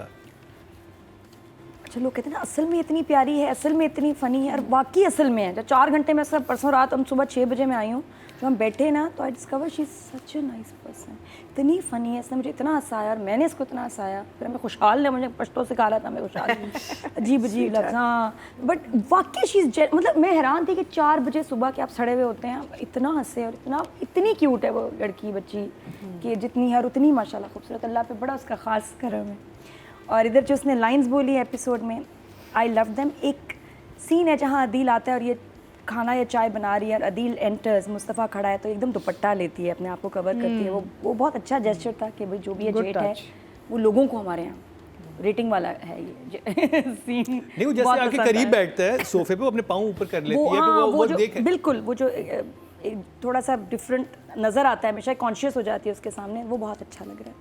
अच्छा लोग कहते हैं ना असल में इतनी प्यारी है, असल में इतनी फ़नी है, और वाकई असल में है। जब 4 घंटे में सब परसों रात हम सुबह 6 बजे में आई हूँ, जब हम बैठे ना तो I discover she is such a nice person. इतनी फ़नी है, इसने मुझे इतना हंसाया और मैंने इसको इतना हंसाया। फिर हमें खुशहाल ने मुझे पश्तो सिखा रहा था, मैं खुशहाल अजीब अजीब लफ्ज़। हाँ बट वाकई शी इज़ मतलब मैं हैरान थी कि 4 बजे सुबह के आप सड़े हुए होते हैं, इतना हंसे और इतनी क्यूट है वो लड़की बच्ची कि जितनी है और उतनी माशाल्लाह खूबसूरत। अल्लाह पे बड़ा उसका ख़ास करम है। और इधर जो उसने लाइंस बोली एपिसोड में, आई लव देम। एक सीन है जहाँ अदील आता है और ये खाना या चाय बना रही है और अदील एंटर्स, मुस्तफ़ा खड़ा है तो एकदम दुपट्टा लेती है, अपने आप को कवर करती है। वो बहुत अच्छा जेस्चर था कि भाई जो भी ये Good जेट है touch. वो लोगों को हमारे यहाँ रेटिंग वाला है ये सीन। नहीं वो जैसे आपके करीब बैठता है सोफे पे, वो अपने पाँव ऊपर कर लेती है, हाँ, तो वो जो देख बिल्कुल वो जो थोड़ा सा डिफरेंट नज़र आता है, हमेशा कॉन्शियस हो जाती है उसके सामने, वो बहुत अच्छा लग रहा है।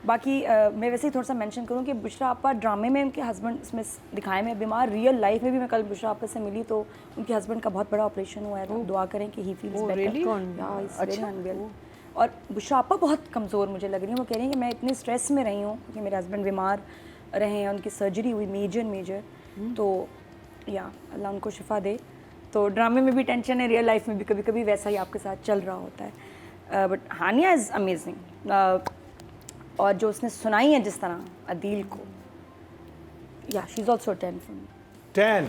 बाकी मैं वैसे ही थोड़ा सा मेंशन करूँ कि बुशरा आपा ड्रामे में उनके हस्बैंड इसमें दिखाए में बीमार, रियल लाइफ में भी मैं कल बुशरा आपा से मिली तो उनके हस्बैंड का बहुत बड़ा ऑपरेशन हुआ है, तो दुआ करें कि ही फील्स बेटर। अच्छा। और बुशरा आपा बहुत कमज़ोर मुझे लग रही है, वो कह रही हैं कि मैं इतने स्ट्रेस में रही हूँ क्योंकि मेरे हस्बैंड बीमार रहे हैं, उनकी सर्जरी हुई मेजर, तो या अल्लाह उनको शिफा दे। तो ड्रामे में भी टेंशन है, रियल लाइफ में भी कभी कभी वैसा ही आपके साथ चल रहा होता है। बट हानिया इज़ अमेजिंग, और जो उसने सुनाई है जिस तरह अदील को, yeah she is also 10 for me. 10।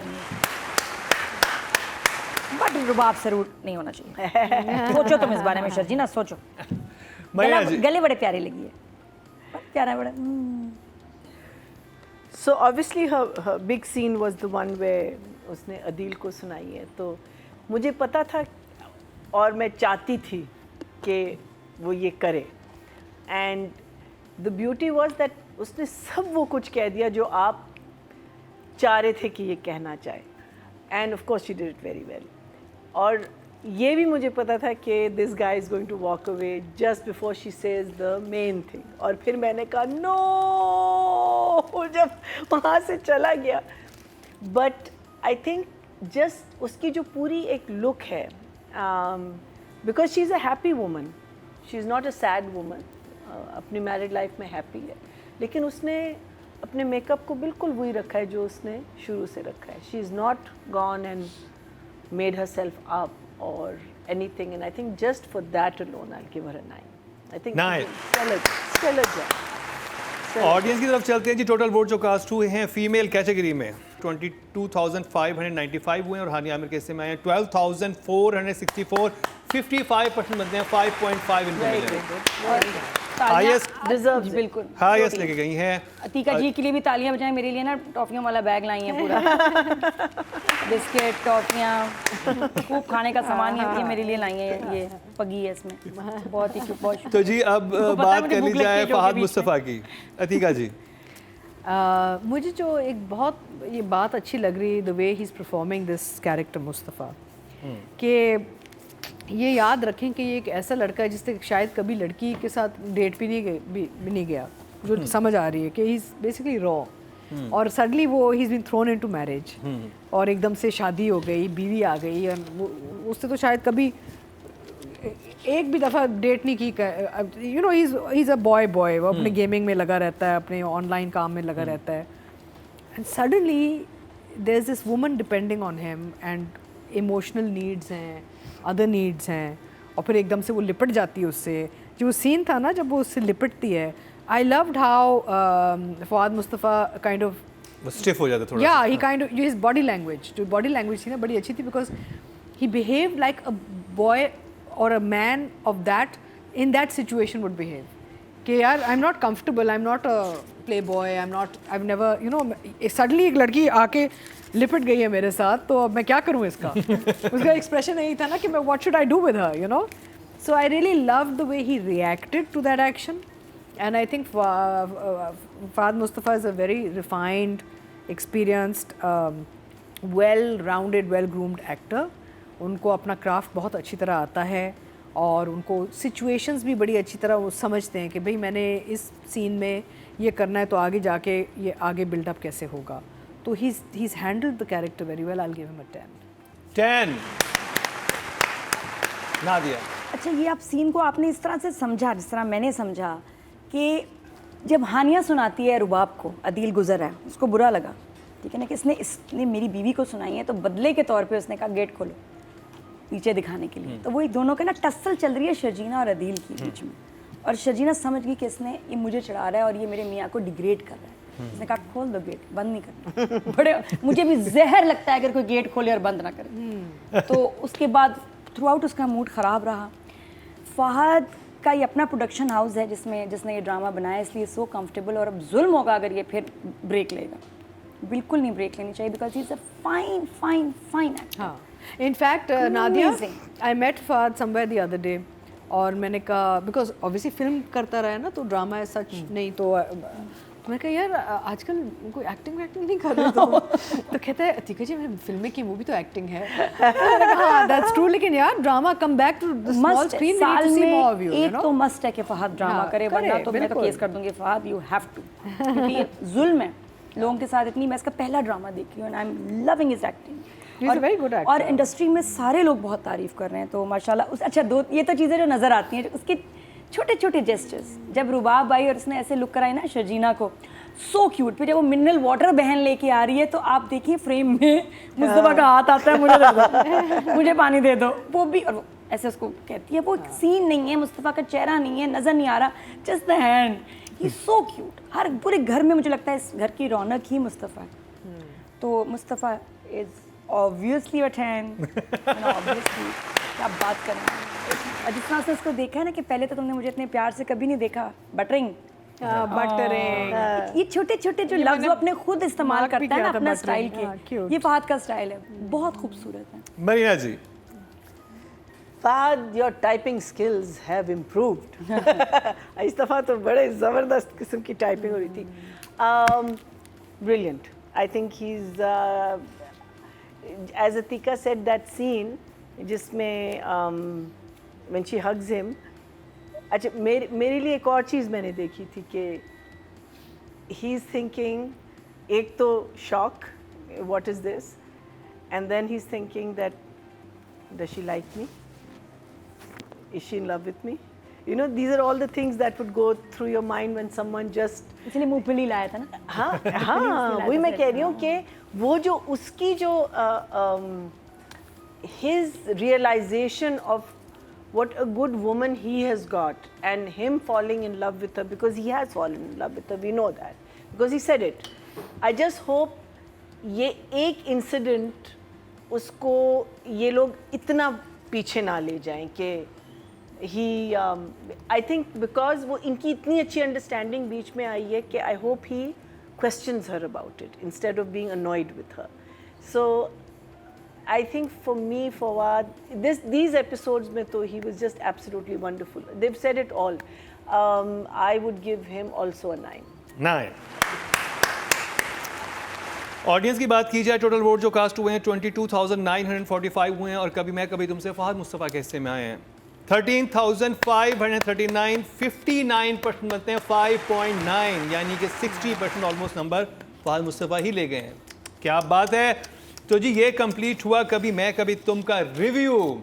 But Rubab से रूट नहीं होना चाहिए। सोचो तुम इस बारे में शर्जी ना, सोचो। गले बड़े प्यारे लगी है, प्यारा बड़ा। So obviously her big scene was the one where उसने अदील को सुनाई है, तो मुझे पता था और मैं चाहती थी कि वो ये करे। And the beauty was that उसने सब वो कुछ कह दिया जो आप चाह रहे थे कि ये कहना चाहे। And of course she did it very well. और ये भी मुझे पता था कि this guy is going to walk away just before she says the main thing. और फिर मैंने कहा नो, जब वहाँ से चला गया। बट आई थिंक जस्ट उसकी जो पूरी एक लुक है, because she is a happy woman, she is not a sad woman, अपनी मैरिड लाइफ में हैप्पी है, लेकिन उसने अपने मेकअप को बिल्कुल वही रखा है जो उसने शुरू से रखा है। She is not gone and made herself up or anything, and I think just for that alone I'll give her a 9. I think Nine. stellar job. Audience की तरफ चलते हैं जी। टोटल वोट जो कास्ट हुए हैं फीमेल कैटेगरी में 22,595 हुए हैं और हानिया आमिर के हिस्से में आए हैं 12,464। 55% बनते हैं 5.5 इनको मिले हैं। हाईएस्ट डिजर्व बिल्कुल हाईएस्ट लेके गई हैं। अतीका जी के लिए भी तालियां बजाएं, मेरे लिए ना टॉफियों वाला बैग लाई हैं पूरा। बिस्किट, टॉफियां, खूब खाने का सामान ये मेरे लिए लाई हैं। ये पगी है इसमें, बहुत ही क्यूट, बहुत। तो जी अब बात कर ली जाए फहद मुस्तफ़ा की। अतीका जी मुझे जो एक बहुत ये बात अच्छी लग रही, the way he is performing this character Mustafa, कि ये याद रखें कि ये एक ऐसा लड़का है जिससे शायद कभी लड़की के साथ डेट भी नहीं गया, जो समझ आ रही है कि ही इज़ बेसिकली रॉ, और सडनली वो he is been thrown into marriage, और एकदम से शादी हो गई, बीवी आ गई, और उससे तो शायद कभी एक भी दफ़ा डेट नहीं की। You know he is a boy, वो अपने गेमिंग में लगा रहता है, अपने ऑनलाइन काम में लगा रहता है, and suddenly there is this woman depending on him, and emotional needs हैं, अदर नीड्स हैं, और फिर एकदम से वो लिपट जाती है उससे। जो सीन था ना जब वो उससे लिपटती है, I loved how Fawad Mustafa kind of stiff हो जाता थोड़ा। Yeah he kind of his body language, जो बॉडी लैंग्वेज थी ना बड़ी अच्छी थी, because he behave like a boy और a man of that in that situation would behave, कि यार I am not comfortable, I am not a playboy, I am not, I have never, you know, suddenly एक लड़की आके लिपट गई है मेरे साथ, तो अब मैं क्या करूँ इसका। उसका एक्सप्रेशन यही था ना कि मैं what should I do with her, you know. So I really love the way he reacted to that action, and I think Fahad Mustafa is a very refined, experienced, well rounded, well groomed actor. उनको अपना craft बहुत अच्छी तरह आता है, और उनको situations भी बड़ी अच्छी तरह वो समझते हैं कि भाई मैंने इस सीन में ये करना है, तो आगे जाके ये आगे बिल्डअप कैसे होगा। तो he's handled the character very well. I'll give him a 10. 10 Nadia. अच्छा, ये आप सीन को आपने इस तरह से समझा जिस तरह मैंने समझा, कि जब हानिया सुनाती है रुबाब को, अदील गुजर है, उसको बुरा लगा, ठीक है ना, कि इसने मेरी बीवी को सुनाई है, तो बदले के तौर पे उसने कहा गेट खोलो, नीचे दिखाने के लिए। तो वो एक दोनों का ना टस्सल चल रही है शर्जीना और अदील के बीच में, और शर्जीना समझ गई कि इसने ये मुझे चढ़ा रहा है और ये मेरे मियाँ को डिग्रेड कर रहा है। उसने कहा खोल दो गेट, बंद नहीं करना। बड़े मुझे भी जहर लगता है अगर कोई गेट खोले और बंद ना करे। तो उसके बाद थ्रू आउट उसका मूड ख़राब रहा। फहद का ये अपना प्रोडक्शन हाउस है जिसने ये ड्रामा बनाया, इसलिए सो कंफर्टेबल, और अब जुल्म होगा अगर ये फिर ब्रेक लेगा। बिल्कुल नहीं ब्रेक लेनी चाहिए, because he is a fine fine fine actor. हाँ, in fact Nadia, I met Fahad somewhere the other day, और मैंने कहा, बिकॉज ऑब्वियसली फिल्म करता रहा है ना, तो ड्रामा है सच नहीं, तो मैं कहा यार आजकल कोई एक्टिंग नहीं कर रहे तो कहता है अतीका जी मैंने फिल्में की, वो भी तो एक्टिंग है। हाँ दैट्स ट्रू, लेकिन यार drama come back to the small screen, we need to see more of you, एक तो मस्ट है कि फहद ड्रामा करे, वरना तो मैं तो केस कर दूंगी फहद, यू हैव टू, क्योंकि ये जुल्म है लोगों के साथ इतनी। मैं इसका पहला ड्रामा देखी हूँ and I am loving his acting, very good actor, और इंडस्ट्री में सारे लोग बहुत तारीफ कर रहे हैं, तो माशाल्लाह। अच्छा, दो ये तो चीज़ें जो नज़र आती हैं, उसके छोटे छोटे जेस्चर्स, जब रुबाब आई और उसने ऐसे लुक कराई ना शर्जीना को, सो क्यूट। फिर जब वो मिनरल वाटर बहन लेके आ रही है, तो आप देखिए फ्रेम में मुस्तफ़ा का हाथ आता है, मुझे दे दो, मुझे पानी दे दो, वो भी, और ऐसे उसको कहती है। वो सीन नहीं है, मुस्तफ़ा का चेहरा नहीं है, नज़र नहीं आ रहा, just the hand, he so cute. हर पूरे घर में मुझे लगता है इस घर की रौनक ही मुस्तफ़ा है। तो Mustafa is obviously a 10, obviously, क्या बात कर रहे हैं। जिस तरह से उसको देखा है ना, कि पहले तो तुमने मुझे इतने प्यार से कभी नहीं देखा, बटरिंग, ये छोटे छोटे जो लफ्ज़ वो अपने खुद इस्तेमाल करता है ना अपना स्टाइल के, ये फहद का स्टाइल है, बहुत खूबसूरत है। मरीना जी Fahad, your typing skills have improved. इस दफ़ा तो बड़े ज़बरदस्त किस्म की टाइपिंग हो रही थी. Brilliant. I think he's, as Atika said, that scene जिसमें when she hugs him. अच्छा मेरे लिए एक और चीज़ मैंने देखी थी कि he's thinking, एक तो shock, what is this? And then he's thinking that, does she like me? Is she in love with me? You know, these are all the things that would go through your mind when someone just. इसलिए मुंह पे नहीं लाया था ना. हाँ हाँ वही मैं कह रही हूँ कि वो जो उसकी जो his realization of what a good woman he has got and him falling in love with her, because he has fallen in love with her, we know that because he said it. I just hope ये एक incident उसको ये लोग इतना पीछे ना ले जाएं कि he I think because वो इनकी इतनी अच्छी understanding बीच में आई है कि I hope he questions her about it instead of being annoyed with her. So I think for me, Fawad, these episodes में तो he was just absolutely wonderful. They've said it all. I would give him also a 9. 9. Audience की बात की जाए, total vote जो cast हुए हैं 22,945 हुए हैं और कभी मैं कभी तुमसे फहद मुस्तफ़ा के हिस्से में आए हैं 13,539, 59% बनते हैं 5.9, यानी कि 60% ऑलमोस्ट नंबर फहद मुस्तफ़ा ही ले गए हैं. क्या बात है. तो जी ये कंप्लीट हुआ कभी मैं कभी तुम का रिव्यू.